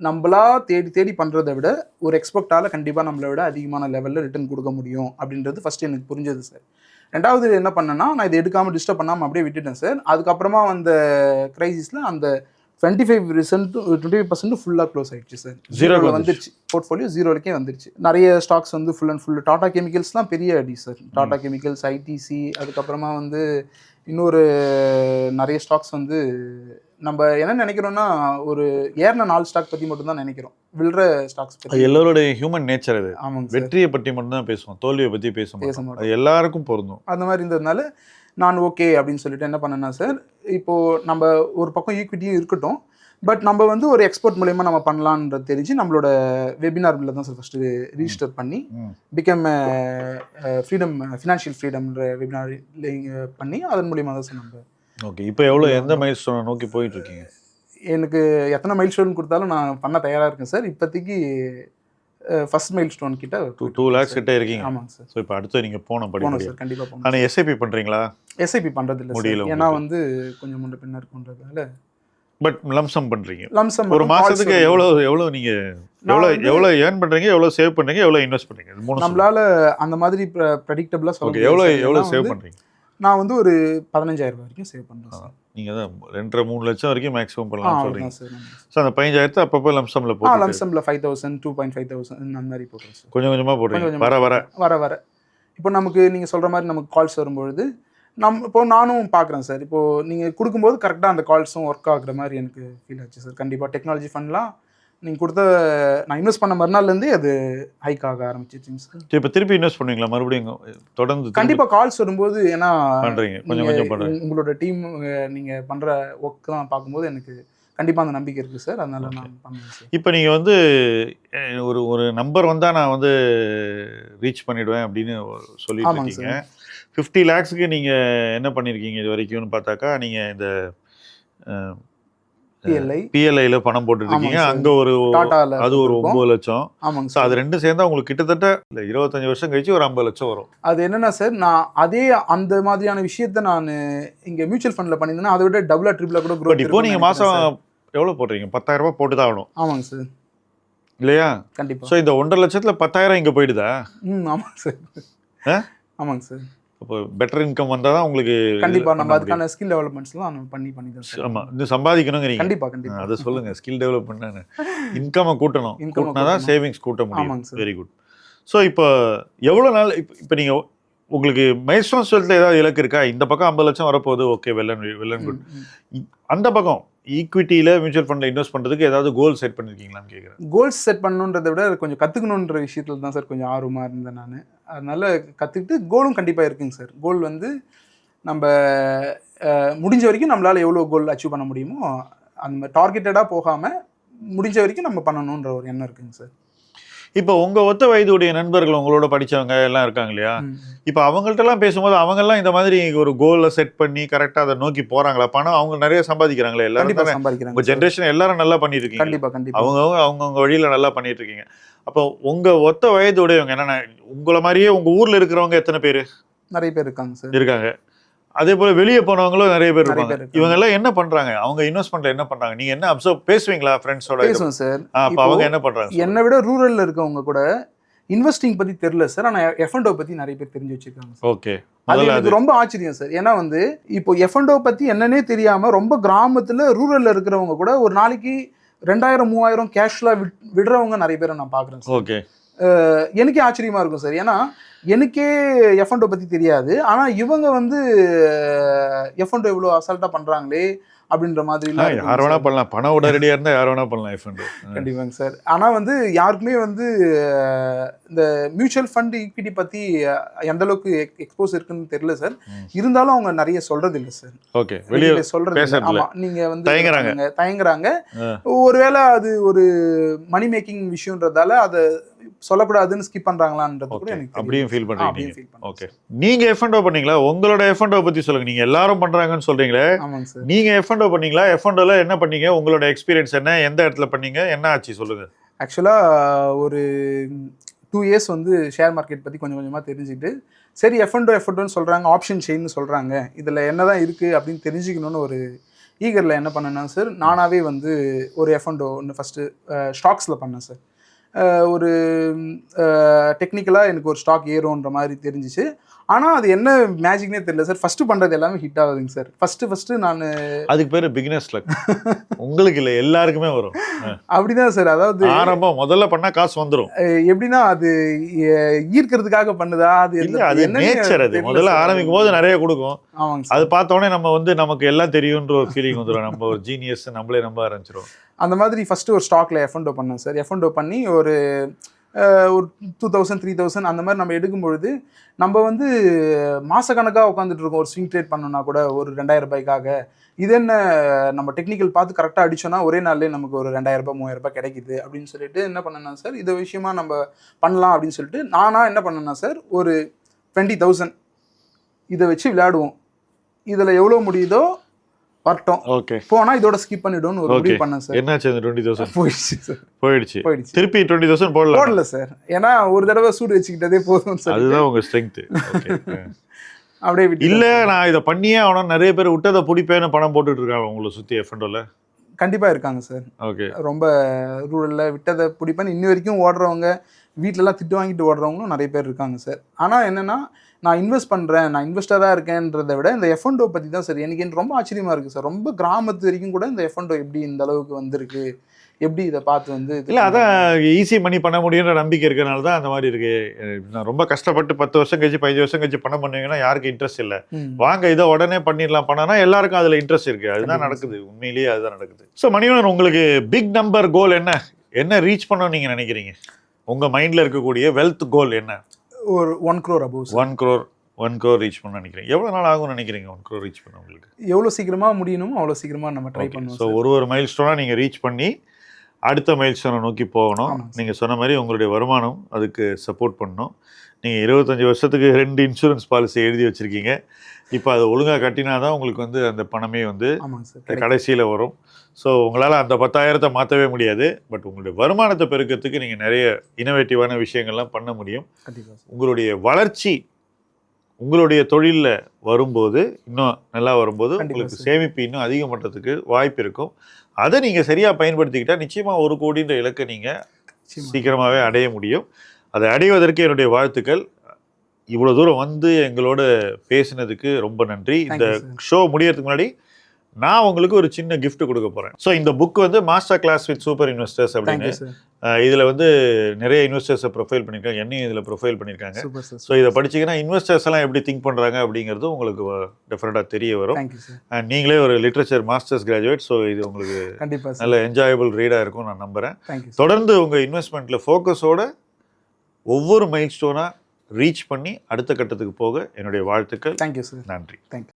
[SPEAKER 2] நம்மளா தேடி பண்ணுறதை விட ஒரு எக்ஸ்பெக்டால் கண்டிப்பாக நம்மளை விட அதிகமான லெவலில் ரிட்டர்ன் கொடுக்க முடியும் அப்படின்றது ஃபஸ்ட்டு எனக்கு புரிஞ்சது சார். ரெண்டாவது என்ன பண்ணேன்னா, நான் இதை எடுக்காமல் டிஸ்டர்ப் பண்ணாமல் அப்படியே விட்டுட்டேன் சார். அதுக்கப்புறமா வந்த கிரைசிஸில் அந்த 25% ஃபுல்லாக க்ளோஸ் ஆகிடுச்சு சார். 0 வந்துருச்சு, போர்ட்ஃபோலியோ 0 வரைக்கும் வந்துருச்சு. நிறைய ஸ்டாக்ஸ் வந்து ஃபுல் அண்ட் ஃபுல் டாடா கெமிக்கல்ஸ்லாம் பெரிய அடி சார். டாடா கெமிக்கல்ஸ், ஐடிசி, அதுக்கப்புறமா வந்து இன்னொரு நிறைய ஸ்டாக்ஸ் வந்து நம்ம என்ன நினைக்கிறோம்னா ஒரு ஏறின 4 ஸ்டாக் பற்றி மட்டும் தான் நினைக்கிறோம், விழுற ஸ்டாக்ஸ் பற்றி.
[SPEAKER 1] எல்லாரோட ஹியூமன் நேச்சர் அது.
[SPEAKER 2] ஆமாங்க,
[SPEAKER 1] வெற்றியை பற்றி மட்டும் தான் பேசுவோம், தோல்வியை பற்றி பேச மாட்டோம். அது எல்லாருக்கும் பொருந்தும்.
[SPEAKER 2] அந்த மாதிரி இருந்ததுனால நான் ஓகே அப்படின்னு சொல்லிட்டு என்ன பண்ணேன்னா சார், இப்போது நம்ம ஒரு பக்கம் ஈக்விட்டியும் இருக்கட்டும், பட் நம்ம வந்து ஒரு எக்ஸ்போர்ட் மூலயமா நம்ம பண்ணலான்றது தெரிஞ்சு நம்மளோட வெபினாரில் தான் சார் ஃபஸ்ட்டு ரிஜிஸ்டர் பண்ணி பிகம் ஃப்ரீடம், ஃபினான்ஷியல் ஃப்ரீடம்ன்ற வெபினார் பண்ணி அதன் மூலியமாக தான் சார் நம்ம.
[SPEAKER 1] ஓகே, இப்போ எந்த மைல் ஸ்டோனை நோக்கி போயிட்டு இருக்கீங்க?
[SPEAKER 2] எனக்கு எத்தனை மைல் ஸ்டோன் கொடுத்தாலும் நான் பண்ண தயாராக இருக்கேன் சார். இப்போதைக்கு ஃபர்ஸ்ட் மைல் ஸ்டோன் கிட்ட
[SPEAKER 1] 2 lakhs கிட்ட இருக்கீங்க.
[SPEAKER 2] ஆமாங்க சார்.
[SPEAKER 1] ஸோ இப்போ அடுத்து நீங்கள் போகணும்
[SPEAKER 2] சார், கண்டிப்பாக போகணும்.
[SPEAKER 1] ஆனால் எஸ்ஐபி பண்ணுறீங்களா?
[SPEAKER 2] எஸ்ஐபி பண்ணுறது இல்லை சார், ஏன்னா வந்து கொஞ்சம் முன்ன பின்ன இருக்குன்றதால.
[SPEAKER 1] பட் லம்சம் பண்ணுறீங்க.
[SPEAKER 2] லம்சம்
[SPEAKER 1] ஒரு மாதத்துக்கு எவ்வளோ நீங்கள் எவ்வளோ ஏர்ன் பண்ணுறீங்க, எவ்வளோ சேவ் பண்ணுறீங்க, எவ்வளோ இன்வெஸ்ட் பண்ணுறீங்க?
[SPEAKER 2] நம்மளால அந்த மாதிரி ப்ரெடிக்டபிளாக சொல்ல.
[SPEAKER 1] எவ்வளோ சேவ் பண்ணுறீங்க?
[SPEAKER 2] நான் வந்து ஒரு 15,000 வரைக்கும் சேவ் பண்ணுறேன் சார்.
[SPEAKER 1] நீங்கள் தான் 2.5-3 லட்சம் வரைக்கும் மேக்ஸிமம் பண்ணலாம் சொல்கிறீங்க சார். ஸோ அந்த 15,000 அப்பப்போ லம்சமில் போட்டு
[SPEAKER 2] லம்சமில் 5,000, 2.5,000 அந்த மாதிரி போடுறேன் சார்.
[SPEAKER 1] கொஞ்சம் கொஞ்சமாக போடுறீங்க.
[SPEAKER 2] வர இப்போ நமக்கு நீங்கள் சொல்கிற மாதிரி நமக்கு கால்ஸ் வரும்பொழுது இப்போ நானும் பார்க்குறேன் சார். இப்போது நீங்கள் கொடுக்கும்போது கரெக்டாக அந்த கால்ஸும் ஒர்க் ஆகுற மாதிரி எனக்கு ஃபீல் ஆச்சு சார். கண்டிப்பாக டெக்னாலஜி ஃபண்ட்லாம் நீங்கள் கொடுத்த நான் இன்வெஸ்ட் பண்ண மறுநாள்லேருந்தே அது ஹைக் ஆக ஆரம்பிச்சிருச்சுங்க சார்.
[SPEAKER 1] இப்போ திருப்பி இன்வெஸ்ட் பண்ணுவீங்களா மறுபடியும் தொடர்ந்து?
[SPEAKER 2] கண்டிப்பாக கால்ஸ் வரும்போது, ஏன்னா
[SPEAKER 1] பண்ணுறீங்க கொஞ்சம் கொஞ்சம் பண்ணுறீங்க,
[SPEAKER 2] உங்களோட டீம் நீங்கள் பண்ணுற ஒர்க் தான் பார்க்கும்போது எனக்கு கண்டிப்பாக அந்த நம்பிக்கை இருக்குது சார். அதனால நான் பண்ணுவேன் சார்.
[SPEAKER 1] இப்போ நீங்கள் வந்து ஒரு நம்பர் வந்தால் நான் வந்து ரீச் பண்ணிவிடுவேன் அப்படின்னு சொல்லிட்டு இருக்கீங்க. 50 lakhsக்கு நீங்கள் என்ன பண்ணியிருக்கீங்க இது வரைக்கும்னு பார்த்தாக்கா, நீங்கள் இந்த பிஎல்ஐல பணம் போட்டுருக்கீங்க. அங்கே அது ஒரு 9 லட்சம்.
[SPEAKER 2] ஆமாங்க
[SPEAKER 1] சார். அது ரெண்டும் சேர்ந்தா உங்களுக்கு கிட்டத்தட்ட 25 வருஷம் கழிச்சு ஒரு 50 லட்சம் வரும்.
[SPEAKER 2] அது என்னன்னா சார், நான் அந்த மாதிரியான விஷயத்த நான் இங்கே மியூச்சுவல் ஃபண்டில் பண்ணியிருந்தேன்னா அதை விட டபுளா ட்ரிபிளா கூட
[SPEAKER 1] க்ரோத். இப்போ நீங்கள் மாதம் எவ்வளோ போடுறீங்க? 10,000 ரூபாய் போட்டு தான் ஆகணும்.
[SPEAKER 2] ஆமாங்க சார்.
[SPEAKER 1] இல்லையா?
[SPEAKER 2] கண்டிப்பாக.
[SPEAKER 1] ஸோ இந்த 1.5 லட்சத்தில் 10,000 இங்கே போயிடுதா?
[SPEAKER 2] ஆமாங்க சார். ஆமாங்க சார்.
[SPEAKER 1] அப்போ பெட்டர் இன்கம் வந்தால் தான் உங்களுக்கு
[SPEAKER 2] கண்டிப்பாக நம்ம அதுக்கான ஸ்கில் டெவலப்மெண்ட்ஸ்லாம் பண்ணி தான் சார்.
[SPEAKER 1] ஆமாம், இன்னும் சம்பாதிக்கணுங்கிறீங்க.
[SPEAKER 2] கண்டிப்பாக
[SPEAKER 1] அதை சொல்லுங்கள். ஸ்கில் டெவலப்மெண்ட் இன்கம்மை கூட்டணும், கூட்டினா தான் சேவிங்ஸ் கூட்ட முடியும். Very good. ஸோ இப்போ எவ்வளோ நாள் இப்போ நீங்கள் உங்களுக்கு மைல்ஸ்டோன்ஸ் வெல்த்தில் ஏதாவது இலக்கு இருக்கா? இந்த பக்கம் 50 லட்சம் வரப்போகுது, ஓகே, வெல் அண்ட் குட். அந்த பக்கம் ஈக்விட்டியில் மியூச்சுவல் ஃபண்டில் இன்வெஸ்ட் பண்ணுறதுக்கு ஏதாவது கோல் செட் பண்ணியிருக்கீங்களான்னு கேட்குறேன்.
[SPEAKER 2] கோல்ஸ் செட் பண்ணணுன்றதை விட கொஞ்சம் கற்றுக்கணுன்ற விஷயத்தில் தான் சார் கொஞ்சம் ஆர்வமாக இருந்தேன் நான். அதனால் கற்றுக்கிட்டு கோலும் கண்டிப்பாக இருக்குங்க சார். கோல் வந்து நம்ம முடிஞ்ச வரைக்கும் நம்மளால் எவ்வளோ கோல் அச்சீவ் பண்ண முடியுமோ அந்த மாதிரி டார்கெட்டடாக போகாமல் முடிஞ்ச வரைக்கும் நம்ம பண்ணணுன்ற ஒரு எண்ணம் இருக்குங்க சார்.
[SPEAKER 1] இப்போ உங்கள் ஒத்த வயதுடைய நண்பர்கள் உங்களோட படித்தவங்க எல்லாம் இருக்காங்க இல்லையா? இப்போ அவங்கள்ட்டலாம் பேசும்போது அவங்கெல்லாம் இந்த மாதிரி ஒரு கோலை செட் பண்ணி கரெக்டாக அதை நோக்கி போகிறாங்களா? பணம் அவங்க நிறைய சம்பாதிக்கிறாங்களே, எல்லாரும்
[SPEAKER 2] சம்பாதிக்கிறாங்க.
[SPEAKER 1] உங்கள் ஜென்ரேஷன் எல்லாரும் நல்லா பண்ணிட்டு இருக்கீங்க.
[SPEAKER 2] கண்டிப்பாக
[SPEAKER 1] அவங்கவுங்க வழியில் நல்லா பண்ணிட்டு இருக்கீங்க. அப்போ உங்கள் ஒத்த வயதுடையவங்க என்னென்ன உங்களை மாதிரியே உங்கள் ஊரில் இருக்கிறவங்க எத்தனை பேர்?
[SPEAKER 2] நிறைய பேர் இருக்காங்க சார்.
[SPEAKER 1] இருக்காங்க. அதே போல வெளியே போனவங்களும் நிறைய பேர் இருப்பாங்க. இவங்க எல்லாம் என்ன பண்றாங்க? அவங்க இன்வெஸ்ட்மெண்ட்ல என்ன பண்றாங்க? நீங்க என்ன அப்சர்வ் பேசுவீங்களா ஃப்ரெண்ட்ஸோட?
[SPEAKER 2] பேசுவோம் சார்.
[SPEAKER 1] அப்ப அவங்க என்ன பண்றாங்க?
[SPEAKER 2] என்னை விட ரூரல்ல இருக்கவங்க கூட இன்வெஸ்டிங் பத்தி தெரியல சார், ஆனா F&O பத்தி நிறைய பேர் தெரிஞ்சு வச்சிருக்காங்க.
[SPEAKER 1] ஓகே,
[SPEAKER 2] அது ரொம்ப ஆச்சரியம் சார். ஏன்னா வந்து இப்போ F&O பத்தி என்னன்னே தெரியாம ரொம்ப கிராமத்துல ரூரல்ல இருக்கிறவங்க கூட ஒரு நாளைக்கு 2000-3000 கேஷ்ல விடுறவங்க நிறைய பேரை நான் பாக்குறேன்.
[SPEAKER 1] ஓகே,
[SPEAKER 2] எனக்கே ஆச்சரியமா இருக்கும் சார். ஏன்னா எனக்கே F&O பத்தி தெரியாது, ஆனா இவங்க வந்து F&O எவ்வளவு அசால்ட்டா பண்றாங்களே அப்படின்ற மாதிரி.
[SPEAKER 1] யார் வேணா பண்ணலாம், பணம் உடனடியா இருந்தா யார் வேணா பண்ணலாம் F&O.
[SPEAKER 2] கண்டிப்பாங்க சார். ஆனா வந்து யாருக்குமே வந்து இந்த மியூச்சுவல் ஃபண்ட் ஈக்விட்டி பத்தி எந்த அளவுக்கு எக்ஸ்போஸ் இருக்குன்னு தெரியல சார். இருந்தாலும் அவங்க நிறைய சொல்றது இல்லை சார்.
[SPEAKER 1] ஓகே, வெளியே சொல்றது.
[SPEAKER 2] ஆமா, நீங்க வந்து தயங்குறாங்க. ஒருவேளை அது ஒரு மணி மேக்கிங் விஷயம்ன்றதால அதை சொல்லக்கூடாதுன்னு ஸ்கிப் பண்றாங்களான்றது கூட எனக்கு
[SPEAKER 1] அப்படியும் ஃபீல் பண்றீங்க. ஓகே, நீங்க F&O பண்ணீங்களா? உங்களோட F&O பத்தி சொல்லுங்க. நீங்க எல்லாரும் பண்றாங்கன்னு சொல்றீங்களே,
[SPEAKER 2] ஆமாங்க சார்.
[SPEAKER 1] நீங்க F&O பண்ணீங்களா? F&Oல என்ன பண்ணீங்க? உங்களோட எக்ஸ்பீரியன்ஸ் என்ன? எந்த இடத்துல பண்ணீங்க? என்ன ஆச்சு சொல்லுங்க.
[SPEAKER 2] ஆக்சுவலா ஒரு 2 இயர்ஸ் வந்து ஷேர் மார்க்கெட் பத்தி கொஞ்சம் கொஞ்சமா தெரிஞ்சுக்கிட்டு, சரி F&Oன்னு சொல்றாங்க, ஆப்ஷன் செயின்னு சொல்றாங்க, இதுல என்னதான் இருக்கு அப்படின்னு தெரிஞ்சுக்கணும்னு ஒரு ஈகர்ல என்ன பண்ணேன்னா சார், நானாவே வந்து ஒரு F&O ஒன்று ஃபர்ஸ்ட் ஸ்டாக்ஸ்ல பண்ணேன் சார். ஒரு டெக்னிக்கலாக எனக்கு ஒரு ஸ்டாக் ஏறும்ன்ற மாதிரி தெரிஞ்சிச்சு. ஆனால் அது என்ன மேஜிக்னே தெரியல சார். ஃபர்ஸ்ட் பண்ணுறது எல்லாமே ஹிட் ஆகுதுங்க சார். ஃபர்ஸ்ட் நான்
[SPEAKER 1] அதுக்கு பேர் பிகினர்ஸ் லக். உங்களுக்கு இல்லை, எல்லாருக்குமே வரும்.
[SPEAKER 2] அப்படிதான் சார். அதாவது
[SPEAKER 1] ஆரம்பம் முதல்ல பண்ணால் காசு வந்துடும்.
[SPEAKER 2] எப்படின்னா அது ஈர்க்கிறதுக்காக பண்ணுதா அது
[SPEAKER 1] இல்லை, அது நேச்சர். அது முதல்ல ஆரம்பிக்கும் போது நிறைய கொடுக்கும்.
[SPEAKER 2] ஆமாங்க.
[SPEAKER 1] அது பார்த்தோன்னே நம்ம வந்து நமக்கு எல்லாம் தெரியுன்ற ஒரு ஃபீலிங் வந்துடும். நம்ம ஒரு ஜீனியஸ் நம்மளே நம்ப ஆரம்பிச்சிடும்.
[SPEAKER 2] அந்த மாதிரி ஃபர்ஸ்ட் ஒரு ஸ்டாக்ல F&O பண்ணேன் சார். F&O பண்ணி ஒரு 2000 3000 அந்த மாதிரி நம்ம எடுக்கும்பொழுது நம்ம வந்து மாசக்கணக்காக உட்காந்துட்டு இருக்கோம். ஒரு ஸ்விங் ட்ரேட் பண்ணோம்னா கூட ஒரு 2000 ரூபாய்க்காக. இது என்ன நம்ம டெக்னிக்கல் பார்த்து கரெக்டாக அடிச்சோன்னா ஒரே நாள்லேயே நமக்கு ஒரு 2000 ரூபாய் 3000 ரூபாய் கிடைக்குது அப்படின்னு சொல்லிட்டு என்ன பண்ணேன்னா சார், இந்த விஷயமா நம்ம பண்ணலாம் அப்படின்னு சொல்லிட்டு நானா என்ன பண்ணேன்னா சார், ஒரு 20,000 இதை வச்சு விளையாடுவோம், இதில் எவ்வளோ முடியுதோ வரட்டும்,
[SPEAKER 1] ஓகே,
[SPEAKER 2] போனா இதோட ஸ்கிப் பண்ணிடுவோம் ஒரு முடிவு பண்ணேன் சார்.
[SPEAKER 1] என்னாச்சு? 20,000
[SPEAKER 2] போயிடுச்சு சார்.
[SPEAKER 1] போயிடுச்சு. திருப்பி 20,000
[SPEAKER 2] போடல சார். ஏன்னா ஒரு தடவை சூடு வச்சுக்கிட்டதே போதும் சார்.
[SPEAKER 1] அதுதான் உங்க ஸ்ட்ரெங்த். ஓகே,
[SPEAKER 2] அப்படியே விட்டு
[SPEAKER 1] இல்ல நான் இதை பண்ணியே அவனும் நிறைய பேர் விட்டதை பிடிப்பேன்னு பணம் போட்டுட்டு இருக்காங்க உங்களை சுத்தி F&Oல.
[SPEAKER 2] கண்டிப்பா இருக்காங்க சார்.
[SPEAKER 1] ஓகே,
[SPEAKER 2] ரொம்ப ரூரல்ல விட்டதை பிடிப்பேன்னு இன்னி வரைக்கும் ஓடுறவங்க, வீட்டிலலாம் திட்டு வாங்கிட்டு ஓடுறவங்களும் நிறைய பேர் இருக்காங்க சார். ஆனால் என்னன்னா நான் இன்வெஸ்ட் பண்ணுறேன், நான் இன்வெஸ்டராக இருக்கேன்றதை விட இந்த F&O பற்றி தான் சார் எனக்கு ரொம்ப ஆச்சரியமாக இருக்குது சார். ரொம்ப கிராமத்து வரைக்கும் கூட இந்த F&O எப்படி இந்த அளவுக்கு வந்திருக்கு, எப்படி இதை பார்த்து வந்து
[SPEAKER 1] இல்லை அதான் ஈஸி மணி பண்ண முடியுன்ற நம்பிக்கை இருக்கிறனால தான் அந்த மாதிரி இருக்கு. நான் ரொம்ப கஷ்டப்பட்டு 10 வருஷம் கழிச்சு 15 வருஷம் கழிச்சு பணம் பண்ணுவீங்கன்னா யாருக்கு இன்ட்ரெஸ்ட் இல்லை. வாங்க இதை உடனே பண்ணிடலாம் பண்ணனா எல்லாருக்கும் அதில் இன்ட்ரெஸ்ட் இருக்கு. அதுதான் நடக்குது, உண்மையிலேயே அதுதான் நடக்குது. ஸோ மணிவண்ணன், உங்களுக்கு பிக் நம்பர் கோல் என்ன ரீச் பண்ணணும்னு நீங்கள் நினைக்கிறீங்க? உங்கள் மைண்டில் இருக்கக்கூடிய வெல்த் கோல் என்ன?
[SPEAKER 2] ஒரு 1 crore above.
[SPEAKER 1] 1 crore ரீச் பண்ண நினைக்கிறீங்க. எவ்வளோ நாள் ஆகும்னு நினைக்கிறீங்க 1 crore ரீச் பண்ண? உங்களுக்கு
[SPEAKER 2] எவ்வளோ சீக்கிரமாக முடியணுமோ அவ்வளோ சீக்கிரமாக நம்ம ட்ரை பண்ணுவோம்.
[SPEAKER 1] ஸோ ஒரு மைல் ஸ்டோனாக நீங்கள் ரீச் பண்ணி அடுத்த மைல் ஸ்டோனை நோக்கி போகணும். நீங்கள் சொன்ன மாதிரி உங்களுடைய வருமானம் அதுக்கு சப்போர்ட் பண்ணணும். நீங்கள் 25 வருஷத்துக்கு 2 இன்சூரன்ஸ் பாலிசி எழுதி வச்சுருக்கீங்க. இப்போ அதை ஒழுங்காக கட்டினா தான் உங்களுக்கு வந்து அந்த பணமே வந்து கடைசியில் வரும். ஸோ உங்களால் அந்த 10,000 மாற்றவே முடியாது. பட் உங்களுடைய வருமானத்தை பெருக்கிறதுக்கு நீங்கள் நிறைய இனோவேட்டிவான விஷயங்கள்லாம் பண்ண முடியும். உங்களுடைய வளர்ச்சி உங்களுடைய தொழிலில் வரும்போது, இன்னும் நல்லா வரும்போது உங்களுக்கு சேமிப்பு இன்னும் அதிகமட்டத்துக்கு வாய்ப்பு இருக்கும். அதை நீங்கள் சரியாக பயன்படுத்திக்கிட்டால் நிச்சயமாக 1 கோடின்ற இலக்கை நீங்கள் சீக்கிரமாகவே அடைய முடியும். அதை அடைவதற்கு என்னுடைய வாழ்த்துக்கள். இவ்வளோ தூரம் வந்து எங்களோட பேசினதுக்கு ரொம்ப நன்றி. இந்த ஷோ முடியறதுக்கு முன்னாடி நான் உங்களுக்கு ஒரு சின்ன gift கொடுக்க போகிறேன். ஸோ இந்த புக் வந்து master class with super investors அப்படின்னு இதில் வந்து நிறைய இன்வெஸ்டர்ஸை ப்ரொஃபைல் பண்ணியிருக்காங்க, என்னையும் இதில் ப்ரொஃபைல் பண்ணியிருக்காங்க. ஸோ இதை படிச்சிங்கன்னா இன்வெஸ்டர்ஸ் எல்லாம் எப்படி திங்க் பண்ணுறாங்க அப்படிங்கிறது உங்களுக்கு டெஃபினட்டாக தெரிய வரும். அண்ட் நீங்களே ஒரு லிட்ரேச்சர் மாஸ்டர்ஸ் கிராஜுவேட், ஸோ இது உங்களுக்கு நல்ல என்ஜாயபிள் ரீடாக இருக்கும் நான் நம்புகிறேன். தொடர்ந்து உங்கள் இன்வெஸ்ட்மெண்ட்டில் ஃபோக்கஸோட ஒவ்வொரு மைல் ஸ்டோனாக ரீச் பண்ணி அடுத்த கட்டத்துக்கு போக என்னுடைய வாழ்த்துக்கள்.
[SPEAKER 2] Thank you sir.
[SPEAKER 1] நன்றி.
[SPEAKER 2] தேங்க்யூ.